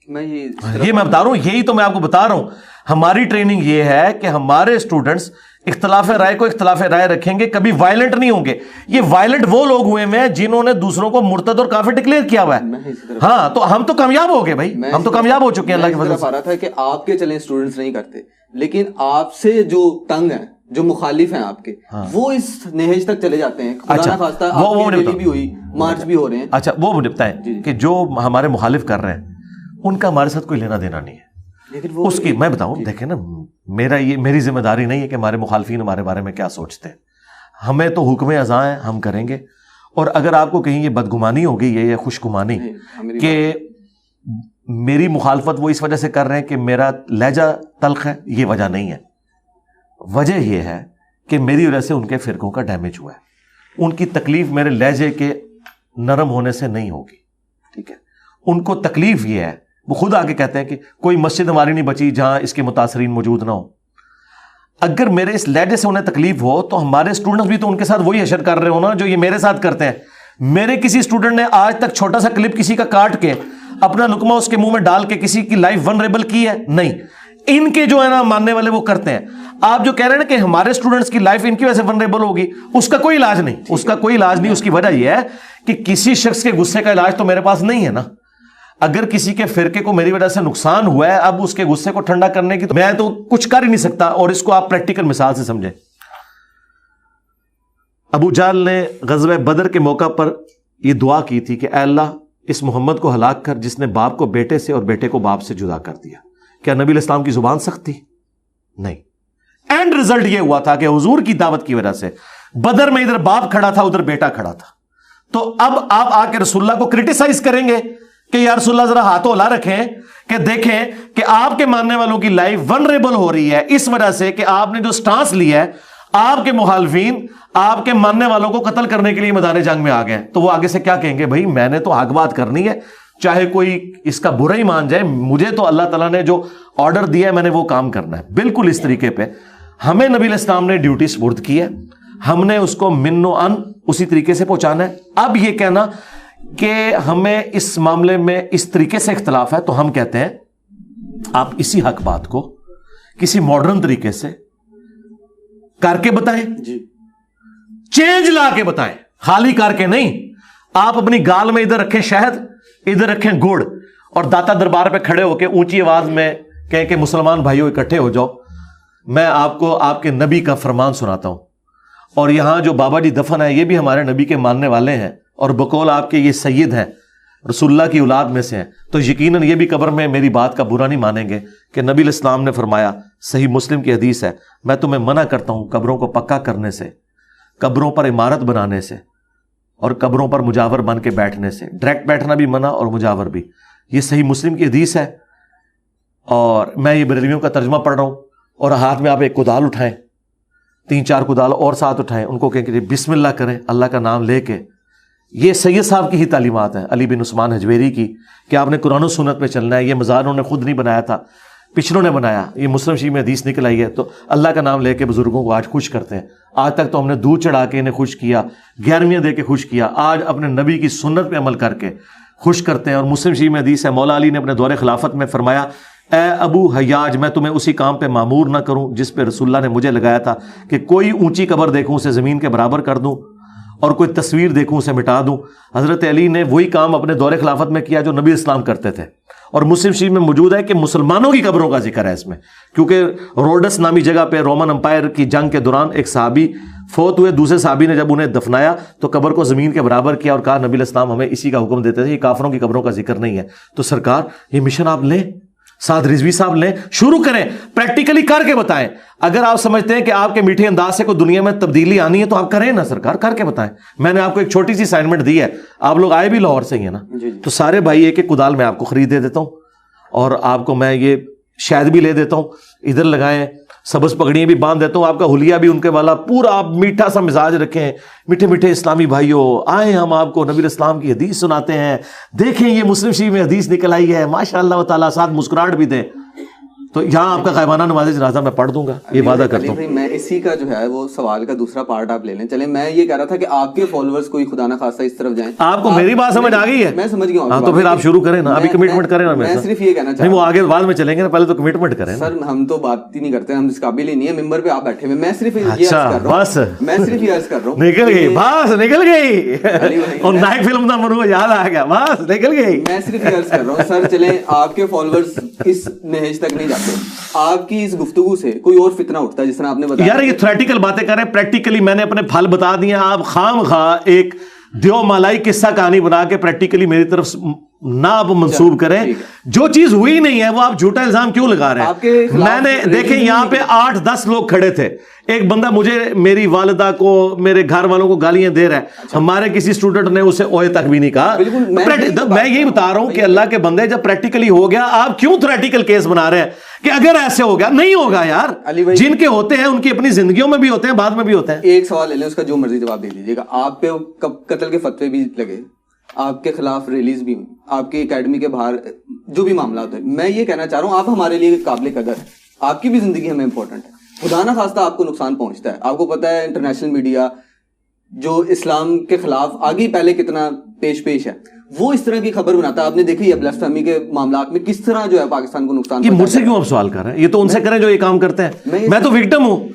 یہ میں بتا رہا ہوں، یہی تو میں آپ کو بتا رہا ہوں. ہماری ٹریننگ یہ ہے کہ ہمارے اسٹوڈنٹس اختلاف رائے کو اختلاف رائے رکھیں گے، کبھی وائلنٹ نہیں ہوں گے. یہ وائلنٹ وہ لوگ ہوئے ہیں جنہوں نے دوسروں کو مرتد اور کافر ڈکلیئر کیا ہوا ہے. ہاں تو ہم تو کامیاب ہو گئے بھائی، ہم تو کامیاب ہو چکے ہیں اللہ کی فضل سے. آ رہا تھا کہ آپ کے چلیں اسٹوڈنٹس نہیں کرتے، لیکن آپ سے جو تنگ ہیں، جو مخالف ہیں آپ کے، وہ اس نہج تک چلے جاتے ہیں. خدا نہ خواستہ آپ کی ریلی بھی ہوئی، مارچ بھی ہو رہے ہیں. اچھا وہ مجھے بتائیں کہ جو ہمارے مخالف کر رہے ہیں ان کا ہمارے ساتھ کوئی لینا دینا نہیں ہے. اس کی میں بتاؤں، دیکھیں نا، میری ذمہ داری نہیں ہے کہ ہمارے مخالفین ہمارے بارے میں کیا سوچتے ہیں. ہمیں تو حکم ازاں ہے، ہم کریں گے. اور اگر آپ کو کہیں یہ بدگمانی ہو گئی ہے یا خوشگمانی کہ میری مخالفت وہ اس وجہ سے کر رہے ہیں کہ میرا لہجہ تلخ ہے، یہ وجہ نہیں ہے. وجہ یہ ہے کہ میری وجہ سے ان کے فرقوں کا ڈیمیج ہوا ہے. ان کی تکلیف میرے لہجے کے نرم ہونے سے نہیں ہوگی. ٹھیک ہے، ان کو تکلیف یہ ہے، وہ خود آگے کہتے ہیں کہ کوئی مسجد ہماری نہیں بچی جہاں اس کے متاثرین موجود نہ ہو. اگر میرے اس لہجے سے انہیں تکلیف ہو تو ہمارے اسٹوڈنٹس بھی تو ان کے ساتھ وہی حشر کر رہے ہو نا جو یہ میرے ساتھ کرتے ہیں. میرے کسی اسٹوڈنٹ نے آج تک چھوٹا سا کلپ کسی کا کاٹ کے اپنا لقمہ اس کے منہ میں ڈال کے کسی کی لائف ونریبل کی ہے؟ نہیں. ان کے جو ہے نا ماننے والے وہ کرتے ہیں. آپ جو کہہ رہے ہیں نا کہ ہمارے اسٹوڈنٹس کی لائف ان کی وجہ سے ونریبل ہوگی، اس کا کوئی علاج نہیں، اس کا کوئی علاج نہیں. اس کی وجہ یہ ہے کہ کسی شخص کے غصے کا علاج تو میرے پاس نہیں ہے نا. اگر کسی کے فرقے کو میری وجہ سے نقصان ہوا ہے، اب اس کے غصے کو ٹھنڈا کرنے کی میں تو کچھ کر ہی نہیں سکتا. اور اس کو آپ پریکٹیکل مثال سے سمجھیں. ابو جہل نے غزوہ بدر کے موقع پر یہ دعا کی تھی کہ اے اللہ اس محمد کو ہلاک کر جس نے باپ کو بیٹے سے اور بیٹے کو باپ سے جدا کر دیا. کیا نبی علیہ السلام کی زبان سخت تھی؟ نہیں. اینڈ رزلٹ یہ ہوا تھا کہ حضور کی دعوت کی وجہ سے بدر میں ادھر باپ کھڑا تھا ادھر بیٹا کھڑا تھا. تو اب آپ آ کے رسول اللہ کو کرٹیسائز کریں گے کہ یا رسول اللہ ذرا ہاتھوں ہلا رکھیں کہ دیکھیں کہ آپ کے ماننے والوں کی لائف ونریبل ہو رہی ہے اس وجہ سے کہ آپ نے جو سٹانس لیا ہے، آپ کے مخالفین آپ کے ماننے والوں کو قتل کرنے کے لیے میدان جنگ میں آ گئے. تو وہ آگے سے کیا کہیں گے؟ بھائی میں نے تو حق بات کرنی ہے، چاہے کوئی اس کا برا ہی مان جائے، مجھے تو اللہ تعالیٰ نے جو آرڈر دیا ہے میں نے وہ کام کرنا ہے. بالکل اس طریقے پہ ہمیں نبی علیہ السلام نے ڈیوٹی سپرد کی ہے، ہم نے اس کو من و ان اسی طریقے سے پہنچانا ہے. اب یہ کہنا کہ ہمیں اس معاملے میں اس طریقے سے اختلاف ہے تو ہم کہتے ہیں آپ اسی حق بات کو کسی ماڈرن طریقے سے کر کے بتائیں، چینج لا کے بتائیں، خالی کر کے نہیں. آپ اپنی گال میں ادھر رکھیں شہد، ادھر رکھیں گڑ، اور داتا دربار پہ کھڑے ہو کے اونچی آواز میں کہیں کہ مسلمان بھائیوں اکٹھے ہو جاؤ، میں آپ کو آپ کے نبی کا فرمان سناتا ہوں. اور یہاں جو بابا جی دفن ہے یہ بھی ہمارے نبی کے ماننے والے ہیں، اور بقول آپ کے یہ سید ہیں، رسول اللہ کی اولاد میں سے ہیں. تو یقیناً یہ بھی قبر میں میری بات کا برا نہیں مانیں گے کہ نبی علیہ السلام نے فرمایا، صحیح مسلم کی حدیث ہے، میں تمہیں منع کرتا ہوں قبروں کو پکا کرنے سے، قبروں پر عمارت بنانے سے، اور قبروں پر مجاور بن کے بیٹھنے سے. ڈائریکٹ بیٹھنا بھی منع اور مجاور بھی. یہ صحیح مسلم کی حدیث ہے. اور میں یہ بریلویوں کا ترجمہ پڑھ رہا ہوں، اور ہاتھ میں آپ ایک کدال اٹھائیں، 3-4 کدال اور ساتھ اٹھائیں، ان کو کہیں کہ بسم اللہ کریں اللہ کا نام لے کے. یہ سید صاحب کی ہی تعلیمات ہیں، علی بن عثمان حجویری کی، کہ آپ نے قرآن و سنت پہ چلنا ہے. یہ مزار انہوں نے خود نہیں بنایا تھا، پچھلوں نے بنایا. یہ مسلم شریف میں حدیث نکل آئی ہے. تو اللہ کا نام لے کے بزرگوں کو آج خوش کرتے ہیں. آج تک تو ہم نے دودھ چڑھا کے انہیں خوش کیا، 11ویں دے کے خوش کیا. آج اپنے نبی کی سنت پہ عمل کر کے خوش کرتے ہیں. اور مسلم شریف میں حدیث ہے، مولا علی نے اپنے دور خلافت میں فرمایا، اے ابو حیاج میں تمہیں اسی کام پہ معمور نہ کروں جس پہ رسول اللہ نے مجھے لگایا تھا، کہ کوئی اونچی قبر دیکھوں اسے زمین کے برابر کر دوں، اور کوئی تصویر دیکھوں اسے مٹا دوں. حضرت علی نے وہی کام اپنے دور خلافت میں کیا جو نبی اسلام کرتے تھے. اور مسلم شریف میں موجود ہے کہ مسلمانوں کی قبروں کا ذکر ہے اس میں، کیونکہ روڈس نامی جگہ پہ رومن امپائر کی جنگ کے دوران ایک صحابی فوت ہوئے، دوسرے صحابی نے جب انہیں دفنایا تو قبر کو زمین کے برابر کیا اور کہا نبی علیہ السلام ہمیں اسی کا حکم دیتے تھے، یہ کافروں کی قبروں کا ذکر نہیں ہے. تو سرکار یہ مشن آپ لیں، سعد رضوی صاحب لیں، شروع کریں، پریکٹیکلی کر کے بتائیں. اگر آپ سمجھتے ہیں کہ آپ کے میٹھے انداز سے کوئی دنیا میں تبدیلی آنی ہے تو آپ کریں نا سرکار، کر کے بتائیں. میں نے آپ کو ایک چھوٹی سی اسائنمنٹ دی ہے، آپ لوگ آئے بھی لاہور سے ہی ہیں نا، تو سارے بھائی ایک ایک کدال میں آپ کو خرید دے دیتا ہوں، اور آپ کو میں یہ شاید بھی لے دیتا ہوں، ادھر لگائیں، سبز پگڑیاں بھی باندھ دیتا ہوں، آپ کا حلیہ بھی ان کے والا پورا، آپ میٹھا سا مزاج رکھیں. میٹھے میٹھے اسلامی بھائیوں آئیں، ہم آپ کو نبی اسلام کی حدیث سناتے ہیں، دیکھیں یہ مسلم شریف میں حدیث نکل آئی ہے، ماشاء اللہ تعالیٰ، ساتھ مسکراہٹ بھی دیں. تو یہاں آپ کا غائبانہ نماز جنازہ میں پڑھ دوں گا، یہ وعدہ کرتا ہوں. میں اسی کا جو ہے وہ سوال کا دوسرا پارٹ آپ لے لیں. چلیں میں یہ کہہ رہا تھا کہ آپ کے فالوورز کوئی خدا نہ خواستہ اس طرف جائیں. آپ کو میری بات سمجھ آ گئی ہے؟ میں سمجھ گیا ہوں. ہاں تو پھر آپ شروع کریں نا، ابھی کمٹمنٹ کریں نا. میں صرف یہ کہنا چاہتا ہوں، وہ آگے بعد میں چلیں گے نا، پہلے تو کمٹمنٹ کریں. سر ہم تو بات ہی نہیں کرتے، ہم اس قابل ہی نہیں ہے، ممبر پہ آپ بیٹھے ہوئے. میں صرف یہ عرض کر رہا ہوں، بس میں صرف یہ عرض کر رہا ہوں، نکل گئی بس، نکل گئی، اور نائک فلم کا منو یاد آ گیا، بس نکل گئی. میں صرف یہ عرض کر رہا ہوں سر، چلیں آپ کے فالوورز اس نہج تک نہیں جاتے، آپ کی اس گفتگو سے کوئی اور فتنہ اٹھتا ہے جس طرح آپ نے بتایا. یار یہ تھیوریٹیکل باتیں کر رہے ہیں، پریکٹیکلی میں نے اپنے پھل بتا دیے. آپ خام خواہ ایک دیو مالائی قصہ کہانی بنا کے پریکٹیکلی میری طرف نہ آپ منسوب کریں. جو چیز ہوئی نہیں ہے وہ آپ جھوٹا الزام کیوں لگا رہے ہیں؟ میں نے دیکھیں یہاں پہ 8-10 لوگ کھڑے تھے, ایک بندہ مجھے میری والدہ کو میرے گھر والوں کو گالیاں دے رہا ہے, ہمارے کسی اسٹوڈنٹ نے اسے اوئے تک بھی نہیں کہا. میں یہی بتا رہا ہوں کہ اللہ کے بندے جب پریکٹیکلی ہو گیا, آپ کیوں تھریٹیکل کیس بنا رہے ہیں کہ اگر ایسے ہو گیا؟ نہیں ہوگا یار, جن کے ہوتے ہیں ان کی اپنی زندگیوں میں بھی ہوتے ہیں, بعد میں بھی ہوتے ہیں. ایک سوال لے لیں, اس کا جو مرضی جواب دے دیجیے گا. آپ پہ قتل کے فتوے بھی لگے, آپ کے خلاف ریلیز بھی ہوئی, آپ کی اکیڈمی کے باہر جو بھی معاملات ہوئے, میں یہ کہنا چاہ رہا ہوں آپ ہمارے لیے قابل قدر ہیں, آپ کی بھی زندگی ہمیں امپورٹنٹ ہے. خدا نہ خواستہ آپ کو نقصان پہنچتا ہے. آپ کو پتا ہے انٹرنیشنل میڈیا جو اسلام کے خلاف آگے پہلے کتنا پیش ہے, وہ اس طرح کی خبر بناتا ہے. آپ نے دیکھی ہے بلس فہمی کے معاملات میں کس طرح جو ہے پاکستان کو نقصان پہنچا. مجھ سے کیوں آپ سوال کر رہے ہیں؟ یہ تو ان سے کریں جو یہ کام کرتے ہیں. میں تو وکٹم ہوں.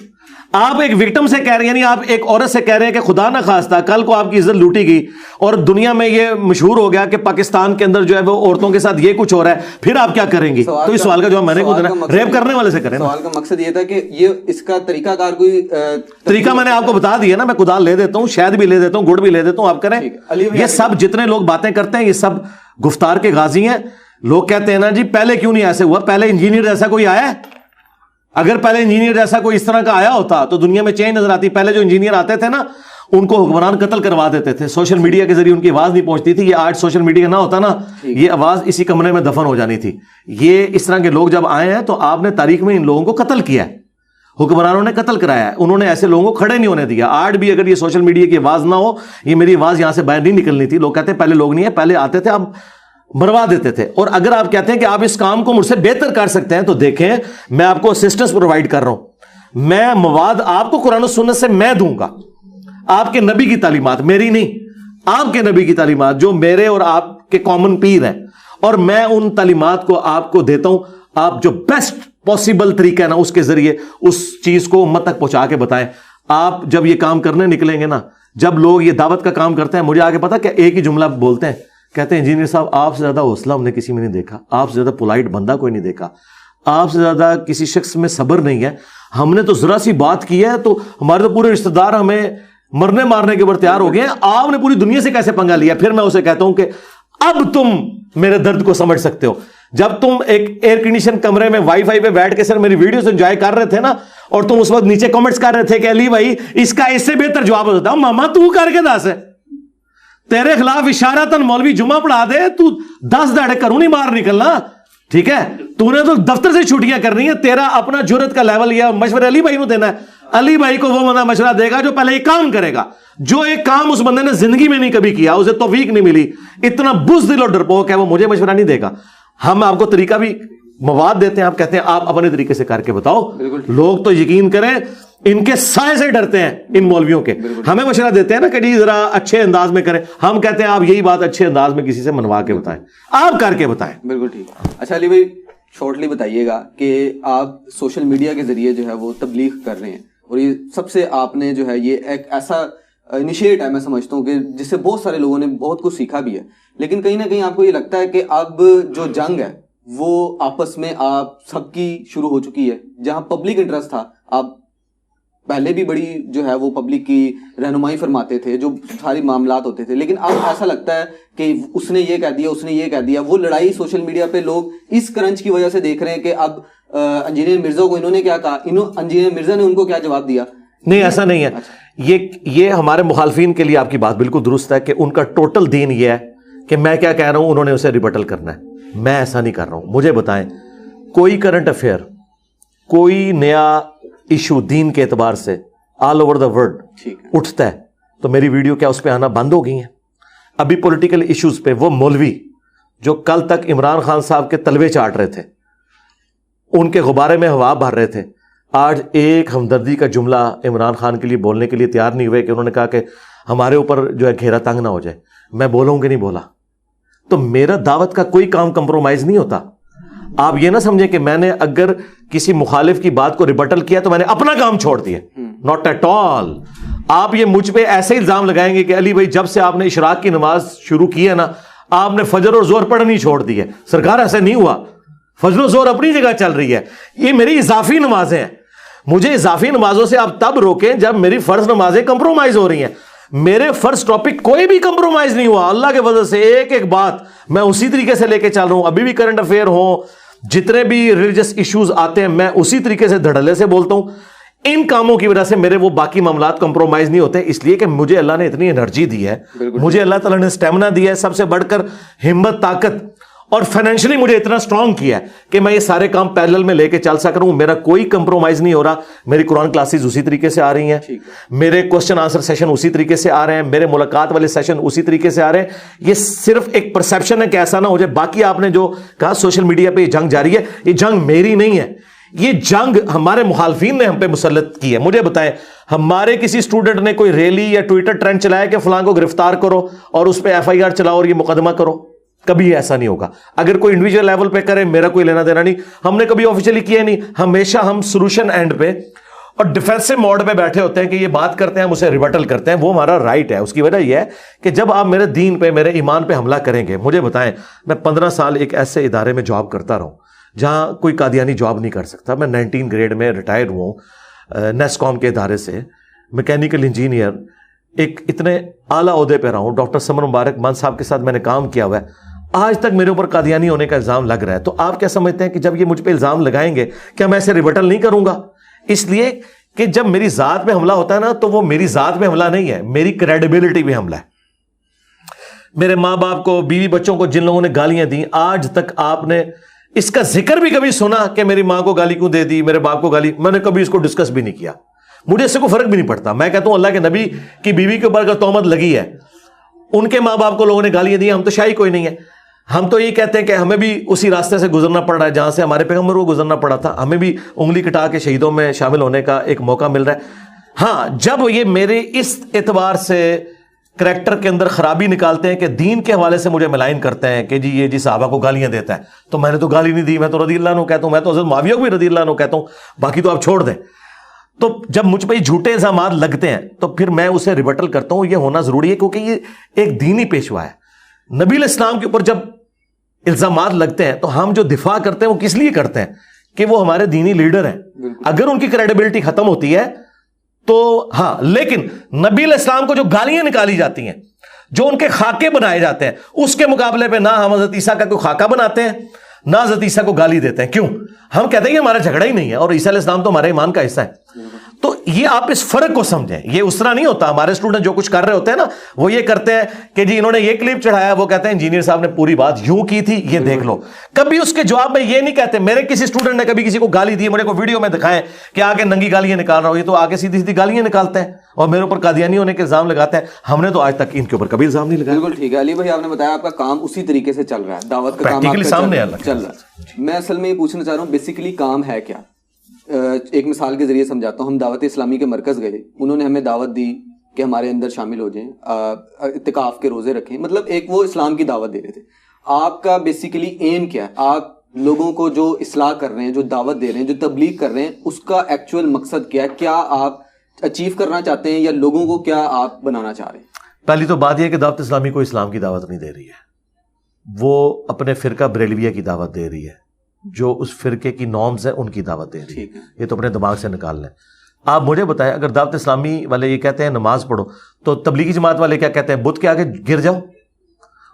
آپ ایک وکٹم سے کہہ رہے ہیں, یعنی آپ ایک عورت سے کہہ رہے ہیں کہ خدا نہ خواستہ کل کو آپ کی عزت لوٹی گئی اور دنیا میں یہ مشہور ہو گیا کہ پاکستان کے اندر جو ہے وہ عورتوں کے ساتھ یہ کچھ ہو رہا ہے, پھر آپ کیا کریں گی؟ تو اس سوال کا جواب میں نے کو دینا, ریپ کرنے والے سے کریں. سوال کا مقصد یہ تھا کہ یہ اس کا طریقہ کار کوئی طریقہ میں نے آپ کو بتا دیا نا, میں کدال لے دیتا ہوں, شہد بھی لے دیتا ہوں, گڑ بھی لے دیتا ہوں, آپ کریں. یہ سب جتنے لوگ باتیں کرتے ہیں یہ سب گفتار کے غازی ہیں. لوگ کہتے ہیں نا جی پہلے کیوں نہیں ایسے ہوا, پہلے انجینئر جیسا کوئی آیا ہے؟ اگر پہلے انجینئر جیسا کوئی اس طرح کا آیا ہوتا تو دنیا میں چینج نظر آتی. پہلے جو انجینئر آتے تھے نا ان کو حکمران قتل کروا دیتے تھے, سوشل میڈیا کے ذریعے ان کی آواز نہیں پہنچتی تھی. یہ آج سوشل میڈیا نہ ہوتا نا, یہ آواز اسی کمرے میں دفن ہو جانی تھی. یہ اس طرح کے لوگ جب آئے ہیں تو آپ نے تاریخ میں ان لوگوں کو قتل کیا ہے, حکمرانوں نے قتل کرایا ہے, انہوں نے ایسے لوگوں کو کھڑے نہیں ہونے دیا. آج بھی اگر یہ سوشل میڈیا کی آواز نہ ہو, یہ میری آواز یہاں سے باہر نہیں نکلنی تھی. لوگ کہتے ہیں پہلے لوگ نہیں ہے, پہلے آتے تھے اب مروا دیتے تھے. اور اگر آپ کہتے ہیں کہ آپ اس کام کو مجھ سے بہتر کر سکتے ہیں تو دیکھیں میں آپ کو اسسٹنس پرووائڈ کر رہا ہوں. میں مواد آپ کو قرآن و سنت سے میں دوں گا, آپ کے نبی کی تعلیمات, میری نہیں, آپ کے نبی کی تعلیمات جو میرے اور آپ کے کامن پیر ہیں, اور میں ان تعلیمات کو آپ کو دیتا ہوں. آپ جو بیسٹ پاسبل طریقہ ہے نا اس کے ذریعے اس چیز کو امت تک پہنچا کے بتائیں. آپ جب یہ کام کرنے نکلیں گے نا, جب لوگ یہ دعوت کا کام کرتے ہیں, مجھے آگے پتا کہ ایک ہی جملہ بولتے ہیں, کہتے ہیں انجینئر صاحب آپ سے زیادہ حوصلہ ہم نے کسی میں نہیں دیکھا, آپ سے زیادہ پولائٹ بندہ کوئی نہیں دیکھا, آپ سے زیادہ کسی شخص میں صبر نہیں ہے. ہم نے تو ذرا سی بات کی ہے تو ہمارے تو پورے رشتہ دار ہمیں مرنے مارنے کے اوپر تیار ہو گئے ہیں, آپ نے پوری دنیا سے کیسے پنگا لیا؟ پھر میں اسے کہتا ہوں کہ اب تم میرے درد کو سمجھ سکتے ہو. جب تم ایک ایئر کنڈیشن کمرے میں وائی فائی پہ بیٹھ کے صرف میری ویڈیوز انجوائے کر رہے تھے نا, اور تم اس وقت نیچے کمنٹس کر رہے تھے کہ علی بھائی اس کا اس سے بہتر جواب ہوتا ہے, ماما تو کر کے دس ہے, تیرے خلاف اشارتاً مولوی جمعہ پڑھا دے, تو 10 دہاڑے کروں نہیں باہر نکلنا, ٹھیک ہے؟ تو نے تو دفتر سے چھٹیاں کرنی ہے. تیرا اپنا جرت کا لیول یا مشورہ علی بھائی کو دینا ہے. علی بھائی کو وہ بندہ مشورہ دے گا جو پہلے یہ کام کرے گا, جو ایک کام اس بندے نے زندگی میں نہیں کبھی کیا, اسے توفیق نہیں ملی, اتنا بزدل اور ڈرپوک ہے, وہ مجھے مشورہ نہیں دے گا. ہم آپ کو طریقہ بھی مواد دیتے ہیں, آپ کہتے ہیں آپ اپنے طریقے سے کر کے بتاؤ. لوگ تو یقین کریں ان کے سائے سے ڈرتے ہیں ان مولویوں کے. ہمیں مشورہ دیتے ہیں نا کہ جی ذرا اچھے انداز میں کریں, ہم کہتے ہیں آپ یہی بات اچھے انداز میں کسی سے منوا کے بتائیں, آپ کر کے بتائیں. بالکل ٹھیک. اچھا علی بھائی شارٹلی بتائیے گا کہ آپ سوشل میڈیا کے ذریعے جو ہے وہ تبلیغ کر رہے ہیں, اور یہ سب سے آپ نے جو ہے یہ ایک ایسا انیشیٹ ہے, میں سمجھتا ہوں کہ جس سے بہت سارے لوگوں نے بہت کچھ سیکھا بھی ہے. لیکن کہیں نہ کہیں آپ کو یہ لگتا ہے کہ اب جو جنگ ہے وہ آپس میں آپ سب کی شروع ہو چکی ہے. جہاں پبلک انٹرسٹ تھا, آپ پہلے بھی بڑی جو ہے وہ پبلک کی رہنمائی فرماتے تھے, جو ساری معاملات ہوتے تھے, لیکن اب ایسا لگتا ہے کہ اس نے یہ کہہ دیا, اس نے یہ کہہ دیا. وہ لڑائی سوشل میڈیا پہ لوگ اس کرنچ کی وجہ سے دیکھ رہے ہیں کہ اب انجینئر مرزا کو انہوں نے کیا کہا, انجینئر مرزا نے ان کو کیا جواب دیا. نہیں, ایسا نہیں ہے. یہ ہمارے مخالفین کے لیے آپ کی بات بالکل درست ہے کہ ان کا ٹوٹل دین یہ ہے کہ میں کیا کہہ رہا ہوں انہوں نے اسے ریبٹل کرنا ہے. میں ایسا نہیں کر رہا ہوں. مجھے بتائیں کوئی کرنٹ افیئر, کوئی نیا ایشو دین کے اعتبار سے آل اوور دا ورلڈ اٹھتا ہے تو میری ویڈیو کیا اس پہ آنا بند ہو گئی ہیں؟ ابھی پولیٹیکل ایشوز پہ وہ مولوی جو کل تک عمران خان صاحب کے تلوے چاٹ رہے تھے, ان کے غبارے میں ہوا بھر رہے تھے, آج ایک ہمدردی کا جملہ عمران خان کے لیے بولنے کے لیے تیار نہیں ہوئے کہ انہوں نے کہا کہ ہمارے اوپر جو ہے گھیرا تنگ نہ ہو جائے. میں بولوں کہ نہیں بولا تو میرا دعوت کا کوئی کام کمپرومائز نہیں ہوتا. آپ یہ نہ سمجھیں کہ میں نے اگر کسی مخالف کی بات کو ریبٹل کیا تو میں نے اپنا کام چھوڑ دیا, ناٹ ایٹ آل. آپ یہ مجھ پہ ایسے الزام لگائیں گے کہ علی بھائی جب سے آپ نے اشراق کی نماز شروع کی ہے نا آپ نے فجر اور زور پڑھنی چھوڑ دی ہے. سرکار ایسا نہیں ہوا, فجر و زور اپنی جگہ چل رہی ہے. یہ میری اضافی نمازیں ہیں, مجھے اضافی نمازوں سے آپ تب روکیں جب میری فرض نمازیں کمپرومائز ہو رہی ہیں. میرے فرسٹ ٹاپک کوئی بھی کمپرومائز نہیں ہوا اللہ کے وجہ سے. ایک ایک بات میں اسی طریقے سے لے کے چل رہا ہوں. ابھی بھی کرنٹ افیئر ہوں, جتنے بھی ریلیجس ایشوز آتے ہیں میں اسی طریقے سے دھڑلے سے بولتا ہوں. ان کاموں کی وجہ سے میرے وہ باقی معاملات کمپرومائز نہیں ہوتے, اس لیے کہ مجھے اللہ نے اتنی انرجی دی ہے, مجھے اللہ تعالیٰ نے اسٹیمنا دیا ہے, سب سے بڑھ کر ہمت, طاقت, اور فائنینشلی مجھے اتنا اسٹرانگ کیا ہے کہ میں یہ سارے کام پیرلل میں لے کے چل سک رہا ہوں. میرا کوئی کمپرومائز نہیں ہو رہا. میری قرآن کلاسز اسی طریقے سے آ رہی ہیں, میرے کوسچن آنسر سیشن اسی طریقے سے آ رہے ہیں, میرے ملاقات والے سیشن اسی طریقے سے آ رہے ہیں. یہ صرف ایک پرسیپشن ہے کہ ایسا نہ ہو جائے. باقی آپ نے جو کہا سوشل میڈیا پہ یہ جنگ جاری ہے, یہ جنگ میری نہیں ہے, یہ جنگ ہمارے مخالفین نے ہم پہ مسلط کی ہے. مجھے بتائیں, ہمارے کسی اسٹوڈنٹ نے کوئی ریلی یا ٹویٹر ٹرینڈ چلایا کہ فلاں کو گرفتار کرو اور اس پہ FIR چلاؤ اور یہ مقدمہ کرو؟ کبھی ایسا نہیں ہوگا. اگر کوئی انڈیویجول لیول پہ کرے, میرا کوئی لینا دینا نہیں. ہم نے کبھی آفیشلی کیا نہیں. ہمیشہ ہم سولوشن اینڈ پہ اور ڈیفینسو موڈ پہ بیٹھے ہوتے ہیں کہ یہ بات کرتے ہیں, ہم اسے ریبٹل کرتے ہیں. وہ ہمارا رائٹ ہے. اس کی وجہ یہ ہے کہ جب آپ میرے دین پہ, میرے ایمان پہ حملہ کریں گے, مجھے بتائیں, میں 15 سال ایک ایسے ادارے میں جاب کرتا رہا ہوں جہاں کوئی قادیانی جاب نہیں کر سکتا. میں 19 گریڈ میں ریٹائر ہوں نیسکوم کے ادارے سے, میکینیکل انجینئر, ایک اتنے اعلیٰ عہدے پہ رہا ہوں. ڈاکٹر سمر مبارک مان صاحب کے ساتھ میں نے کام کیا ہوا ہے. آج تک میرے اوپر قادیانی ہونے کا الزام لگ رہا ہے. تو آپ کیا سمجھتے ہیں کہ جب یہ مجھ پہ الزام لگائیں گے کیا میں اسے ریبٹل نہیں کروں گا؟ اس لیے کہ جب میری ذات پہ حملہ ہوتا ہے نا, تو وہ میری ذات پہ حملہ نہیں ہے, میری کریڈیبلٹی پہ حملہ ہے. میرے ماں باپ کو, بیوی بچوں کو جن لوگوں نے گالیاں دیں, آج تک آپ نے اس کا ذکر بھی کبھی سنا کہ میری ماں کو گالی کیوں دے دی, میرے باپ کو گالی؟ میں نے کبھی اس کو ڈسکس بھی نہیں کیا. مجھے اس سے کوئی فرق بھی نہیں پڑتا. میں کہتا ہوں اللہ کے نبی کی بیوی کے اوپر اگر تہمت لگی ہے, ان کے ماں باپ کو لوگوں نے گالیاں دی, ہم تو شاہی کوئی نہیں ہے. ہم تو یہ کہتے ہیں کہ ہمیں بھی اسی راستے سے گزرنا پڑ رہا ہے جہاں سے ہمارے پیغمبر کو گزرنا پڑا تھا. ہمیں بھی انگلی کٹا کے شہیدوں میں شامل ہونے کا ایک موقع مل رہا ہے. ہاں, جب یہ میرے اس اعتبار سے کریکٹر کے اندر خرابی نکالتے ہیں کہ دین کے حوالے سے مجھے ملائن کرتے ہیں کہ جی یہ جی صحابہ کو گالیاں دیتا ہے, تو میں نے تو گالی نہیں دی, میں تو رضی اللہ عنہ کہتا ہوں, میں تو حضرت معاویہ کو بھی رضی اللہ عنہ کہتا ہوں, باقی تو آپ چھوڑ دیں. تو جب مجھ پہ یہ جھوٹے الزامات لگتے ہیں تو پھر میں اسے ریبٹل کرتا ہوں. یہ ہونا ضروری ہے کیونکہ یہ ایک دینی پیشوا ہے. نبی علیہ السلام کے اوپر جب الزامات لگتے ہیں تو ہم جو دفاع کرتے ہیں وہ کس لیے کرتے ہیں کہ وہ ہمارے دینی لیڈر ہیں. اگر ان کی کریڈیبلٹی ختم ہوتی ہے تو ہاں, لیکن نبی علیہ السلام کو جو گالیاں نکالی جاتی ہیں, جو ان کے خاکے بنائے جاتے ہیں, اس کے مقابلے پہ نہ ہم حضرت عیسیٰ کا کوئی خاکہ بناتے ہیں نہ حضرت عیسیٰ کو گالی دیتے ہیں. کیوں؟ ہم کہتے ہیں کہ ہمارا جھگڑا ہی نہیں ہے اور عیسیٰ علیہ السلام تو ہمارے ایمان کا حصہ ہے. تو یہ آپ اس فرق کو سمجھیں. یہ اس طرح نہیں ہوتا. ہمارے اسٹوڈنٹ جو کچھ کر رہے ہوتے ہیں نا, وہ یہ کرتے ہیں کہ جی انہوں نے یہ کلپ چڑھایا, وہ کہتے ہیں انجینئر صاحب نے پوری بات یوں کی تھی, یہ دیکھ لو. کبھی اس کے جواب میں یہ نہیں کہتے. میرے کسی اسٹوڈنٹ نے کبھی کسی کو گالی دی, مجھے کوئی ویڈیو میں دکھائیں کہ آگے ننگی گالیاں نکال رہا ہوں, یہ تو آگے سیدھی سیدھی گالیاں نکالتے ہیں اور میرے اوپر قادیانی ہونے کے الزام لگاتے ہیں. ہم نے تو آج تک ان کے اوپر کبھی الزام نہیں لگایا. بالکل ٹھیک ہے علی بھائی, آپ نے بتایا آپ کا کام اسی طریقے سے چل رہا ہے, دعوت کا کام سامنے چل رہا ہے. میں اصل میں یہ پوچھنا چاہ رہا ہوں بیسیکلی کام ہے کیا. ایک مثال کے ذریعے سمجھاتا ہوں. ہم دعوت اسلامی کے مرکز گئے, انہوں نے ہمیں دعوت دی کہ ہمارے اندر شامل ہو جائیں, اعتکاف کے روزے رکھیں, مطلب ایک وہ اسلام کی دعوت دے رہے تھے. آپ کا بیسیکلی ایم کیا ہے؟ آپ لوگوں کو جو اصلاح کر رہے ہیں, جو دعوت دے رہے ہیں, جو تبلیغ کر رہے ہیں, اس کا ایکچوئل مقصد کیا ہے؟ کیا آپ اچیو کرنا چاہتے ہیں یا لوگوں کو کیا آپ بنانا چاہ رہے ہیں؟ پہلی تو بات یہ ہے کہ دعوت اسلامی کو اسلام کی دعوت نہیں دے رہی ہے, وہ اپنے فرقہ بریلویہ کی دعوت دے رہی ہے. جو اس فرقے کی نارمز ہیں ان کی دعوت دے رہی ہے. یہ تو اپنے دماغ سے نکال لیں. آپ مجھے بتائیں, اگر دعوت اسلامی والے یہ کہتے ہیں نماز پڑھو, تو تبلیغی جماعت والے کیا کہتے ہیں؟ بت کے آگے گر جاؤ.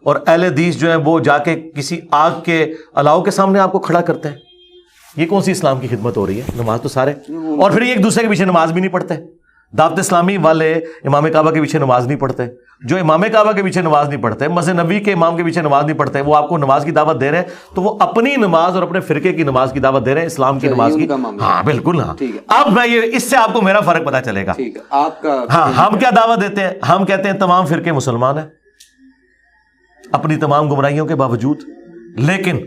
اور اہل حدیث جو ہیں وہ جا کے کسی آگ کے الاؤ کے سامنے آپ کو کھڑا کرتے ہیں. یہ کون سی اسلام کی خدمت ہو رہی ہے؟ نماز تو سارے, اور پھر ایک دوسرے کے پیچھے نماز بھی نہیں پڑھتے. دعوت اسلامی والے امام کعبہ کے پیچھے نماز نہیں پڑھتے. جو امام کعبہ کے پیچھے نماز نہیں پڑھتے, مسجد نبوی کے امام کے پیچھے نماز نہیں پڑھتے, وہ آپ کو نماز کی دعوت دے رہے ہیں, تو وہ اپنی نماز اور اپنے فرقے کی نماز کی دعوت دے رہے ہیں, اسلام کی نماز کی. ہاں بالکل. ہاں, اب میں یہ اس سے آپ کو میرا فرق پتا چلے گا. ہاں, ہم کیا دعوت دیتے ہیں؟ ہم کہتے ہیں تمام فرقے مسلمان ہیں اپنی تمام گمراہیوں کے باوجود, لیکن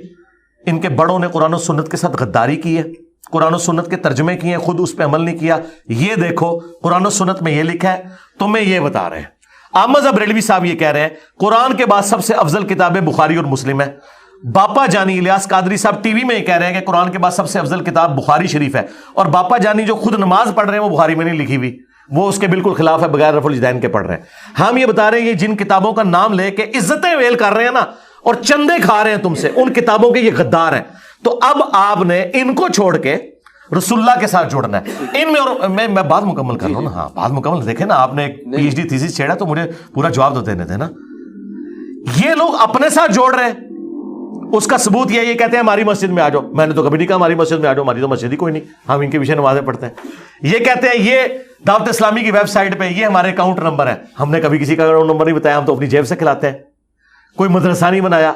ان کے بڑوں نے قرآن و سنت کے ساتھ غداری کی ہے, قرآن و سنت کے ترجمے کیے ہیں, خود اس پہ عمل نہیں کیا. یہ دیکھو قرآن و سنت میں یہ لکھا ہے, تمہیں یہ بتا رہے ہیں. احمد بریلوی صاحب یہ کہہ رہے ہیں قرآن کے بعد سب سے افضل کتابیں بخاری اور مسلم ہے. باپا جانی الیاس قادری صاحب ٹی وی میں یہ کہہ رہے ہیں کہ قرآن کے بعد سب سے افضل کتاب بخاری شریف ہے. اور باپا جانی جو خود نماز پڑھ رہے ہیں وہ بخاری میں نہیں لکھی ہوئی, وہ اس کے بالکل خلاف ہے, بغیر رفع الجدین کے پڑھ رہے ہیں. ہم یہ بتا رہے ہیں یہ جن کتابوں کا نام لے کے عزتیں ویل کر رہے ہیں نا, اور چندے کھا رہے ہیں تم سے, ان کتابوں کے یہ غدار ہیں. تو اب آپ نے ان کو چھوڑ کے رسول اللہ کے ساتھ جوڑنا ہے ان میں. اور میں بات مکمل کر رہا ہوں نا. ہاں بات مکمل. دیکھیں نا آپ نے ایک پی ایچ ڈی تھیسس چھیڑا تو مجھے پورا جواب تو دینے تھے نا. یہ لوگ اپنے ساتھ جوڑ رہے ہیں. اس کا ثبوت یہ کہتے ہیں ہماری مسجد میں آ جاؤ. میں نے تو کبھی نہیں کہا ہماری مسجد میں آ جاؤ, ہماری تو مسجد ہی کوئی نہیں, ہم ان کے پیچھے نمازیں پڑھتے ہیں. یہ کہتے ہیں یہ دعوت اسلامی کی ویب سائٹ پہ یہ ہمارے اکاؤنٹ نمبر ہے. ہم نے کبھی کسی کا اکاؤنٹ نمبر نہیں بتایا, ہم تو اپنی جیب سے کھلاتے ہیں. کوئی مدرسہ نہیں بنایا.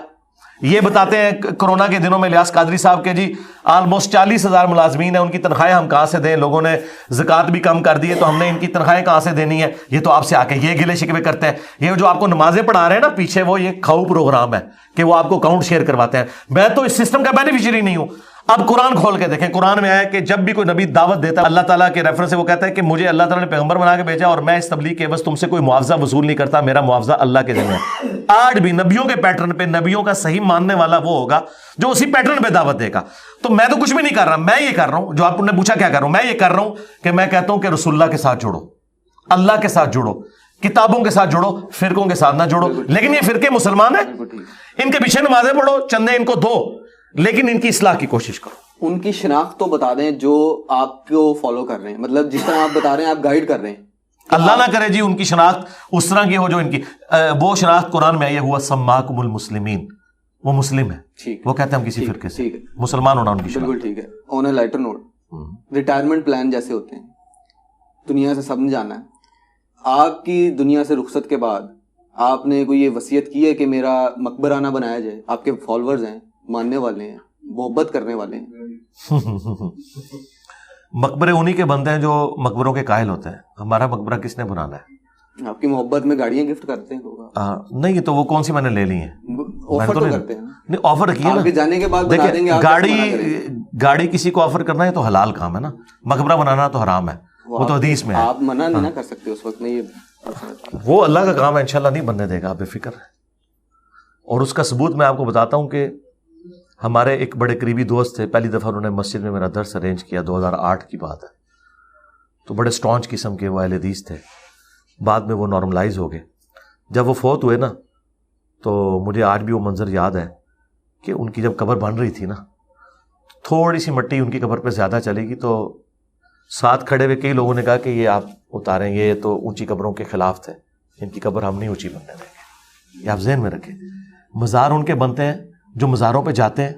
یہ بتاتے ہیں کورونا کے دنوں میں الیاس قادری صاحب کے جی آلموسٹ 40,000 ملازمین ہیں, ان کی تنخواہیں ہم کہاں سے دیں, لوگوں نے زکوٰۃ بھی کم کر دی ہے تو ہم نے ان کی تنخواہیں کہاں سے دینی ہے. یہ تو آپ سے آ کے یہ گلے شکوے کرتے ہیں. یہ جو آپ کو نمازیں پڑھا رہے ہیں نا پیچھے, وہ یہ کھاؤ پروگرام ہے کہ وہ آپ کو اکاؤنٹ شیئر کرواتے ہیں. میں تو اس سسٹم کا بینیفیشری نہیں ہوں. اب قرآن کھول کے دیکھیں, قرآن میں آیا کہ جب بھی کوئی نبی دعوت دیتا ہے اللہ تعالیٰ کے ریفرنس سے وہ کہتا ہے کہ مجھے اللہ تعالیٰ نے پیغمبر بنا کے بھیجا اور میں اس تبلیغ کے بس تم سے کوئی معاوضہ وصول نہیں کرتا, میرا معاوضہ اللہ کے ذمہ ہے. آج بھی نبیوں کے پیٹرن پہ نبیوں کا صحیح ماننے والا وہ ہوگا جو اسی پیٹرن پہ دعوت دے گا. تو میں تو کچھ بھی نہیں کر رہا, میں یہ کر رہا ہوں جو آپ نے پوچھا کیا کر رہا ہوں, میں یہ کر رہا ہوں کہ میں کہتا ہوں کہ رسول اللہ کے ساتھ جوڑو, اللہ کے ساتھ جوڑو, کتابوں کے ساتھ جوڑو, فرقوں کے ساتھ نہ جوڑو. لیکن یہ فرقے مسلمان ہیں, ان کے پیچھے نمازیں پڑھو, چندے ان کو دو, لیکن ان کی اصلاح کی کوشش کرو. ان کی شناخت تو بتا دیں جو آپ کو فالو کر رہے ہیں, مطلب جس طرح آپ بتا رہے ہیں آپ گائیڈ کر رہے ہیں. اللہ نہ کرے جی ان کی شناخت اس طرح کی ہو جو ان کی وہ شناخت قرآن میں آئی ہے, ہوا سماکم المسلمین, وہ مسلم ہے, وہ کہتے ہیں ہم کسی فرقے سے, مسلمان ہونا ان کی شناخت. بالکل ٹھیک ہے. آن اے لائٹر نوٹ, ریٹائرمنٹ پلان جیسے ہوتے ہیں, دنیا سے سب نے جانا ہے. آپ کی دنیا سے رخصت کے بعد آپ نے کوئی یہ وصیت کی ہے کہ میرا مقبرہ نہ بنایا جائے؟ آپ کے فالوورز ہیں, ماننے والے ہیں, محبت کرنے والے ہیں. مقبرے انہی کے بندے ہیں جو مقبروں کے قائل ہوتے ہیں. ہمارا مقبرہ کس نے بنانا ہے؟ آپ کی محبت میں گاڑیاں گفٹ کرتے ہیں لوگ. نہیں تو وہ کون سی میں نے لے لی ہیں, آفر تو کرتے ہیں. نہیں آفر کیا آپ کے جانے کے بعد بنا دیں گے. گاڑی کسی کو آفر کرنا ہے تو حلال کام ہے نا, مقبرہ بنانا تو حرام ہے, وہ تو حدیث میں ہے. آپ منع نہیں کر سکتے اس وقت میں, یہ وہ اللہ کا کام ہے, انشاءاللہ نہیں بننے دے گا, آپ بے فکر ہے. اور اس کا ثبوت میں آپ کو بتاتا ہوں کہ ہمارے ایک بڑے قریبی دوست تھے, پہلی دفعہ انہوں نے مسجد میں میرا درس ارینج کیا, 2008 کی بات ہے. تو بڑے سٹانچ قسم کے وہ اہل حدیث تھے, بعد میں وہ نارملائز ہو گئے. جب وہ فوت ہوئے نا تو مجھے آج بھی وہ منظر یاد ہے کہ ان کی جب قبر بن رہی تھی نا, تھوڑی سی مٹی ان کی قبر پہ زیادہ چلے گی تو ساتھ کھڑے ہوئے کئی لوگوں نے کہا کہ یہ آپ اتاریں, یہ تو اونچی قبروں کے خلاف تھے, ان کی قبر ہم نہیں اونچی بننے دیں گے. یہ آپ ذہن میں رکھیں. مزار ان کے بنتے ہیں جو مزاروں پہ جاتے ہیں,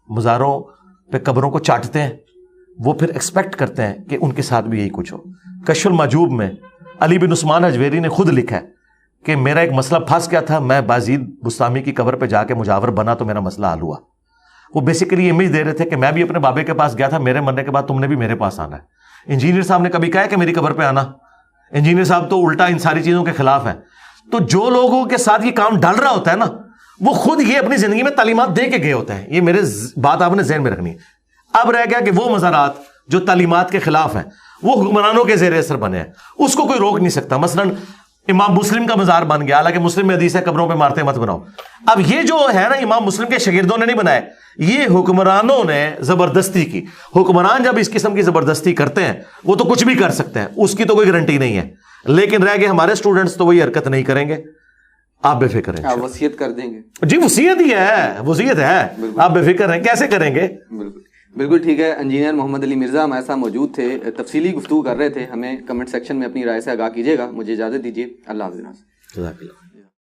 مزاروں پہ قبروں کو چاٹتے ہیں, وہ پھر ایکسپیکٹ کرتے ہیں کہ ان کے ساتھ بھی یہی کچھ ہو. کشف المحجوب میں علی بن عثمان حجویری نے خود لکھا ہے کہ میرا ایک مسئلہ پھنس گیا تھا, میں بازید بستامی کی قبر پہ جا کے مجاور بنا تو میرا مسئلہ حل ہوا. وہ بیسیکلی امیج دے رہے تھے کہ میں بھی اپنے بابے کے پاس گیا تھا, میرے مرنے کے بعد تم نے بھی میرے پاس آنا ہے. انجینئر صاحب نے کبھی کہا ہے کہ میری قبر پہ آنا؟ انجینئر صاحب تو الٹا ان ساری چیزوں کے خلاف ہیں. تو جو لوگوں کے ساتھ یہ کام ڈال رہا ہوتا ہے نا, وہ خود یہ اپنی زندگی میں تعلیمات دے کے گئے ہوتے ہیں. یہ میرے بات آپ نے ذہن میں رکھنی ہے. اب رہ گیا کہ وہ مزارات جو تعلیمات کے خلاف ہیں وہ حکمرانوں کے زیر اثر بنے ہیں, اس کو کوئی روک نہیں سکتا. مثلا امام مسلم کا مزار بن گیا, حالانکہ مسلم میں حدیث ہے قبروں پہ مارتے مت بناؤ. اب یہ جو ہے نا امام مسلم کے شاگردوں نے نہیں بنائے, یہ حکمرانوں نے زبردستی کی. حکمران جب اس قسم کی زبردستی کرتے ہیں وہ تو کچھ بھی کر سکتے ہیں, اس کی تو کوئی گارنٹی نہیں ہے. لیکن رہ گئے ہمارے اسٹوڈنٹس تو وہی حرکت نہیں کریں گے. آپ بے فکر ہیں, وصیت کر دیں گے. جی وصیت ہی ہے, وصیت ہے, آپ بے فکر ہیں. کیسے کریں گے؟ بالکل ٹھیک ہے. انجینئر محمد علی مرزا ہمارے ساتھ موجود تھے, تفصیلی گفتگو کر رہے تھے. ہمیں کمنٹ سیکشن میں اپنی رائے سے آگاہ کیجیے گا. مجھے اجازت دیجیے, اللہ حافظ.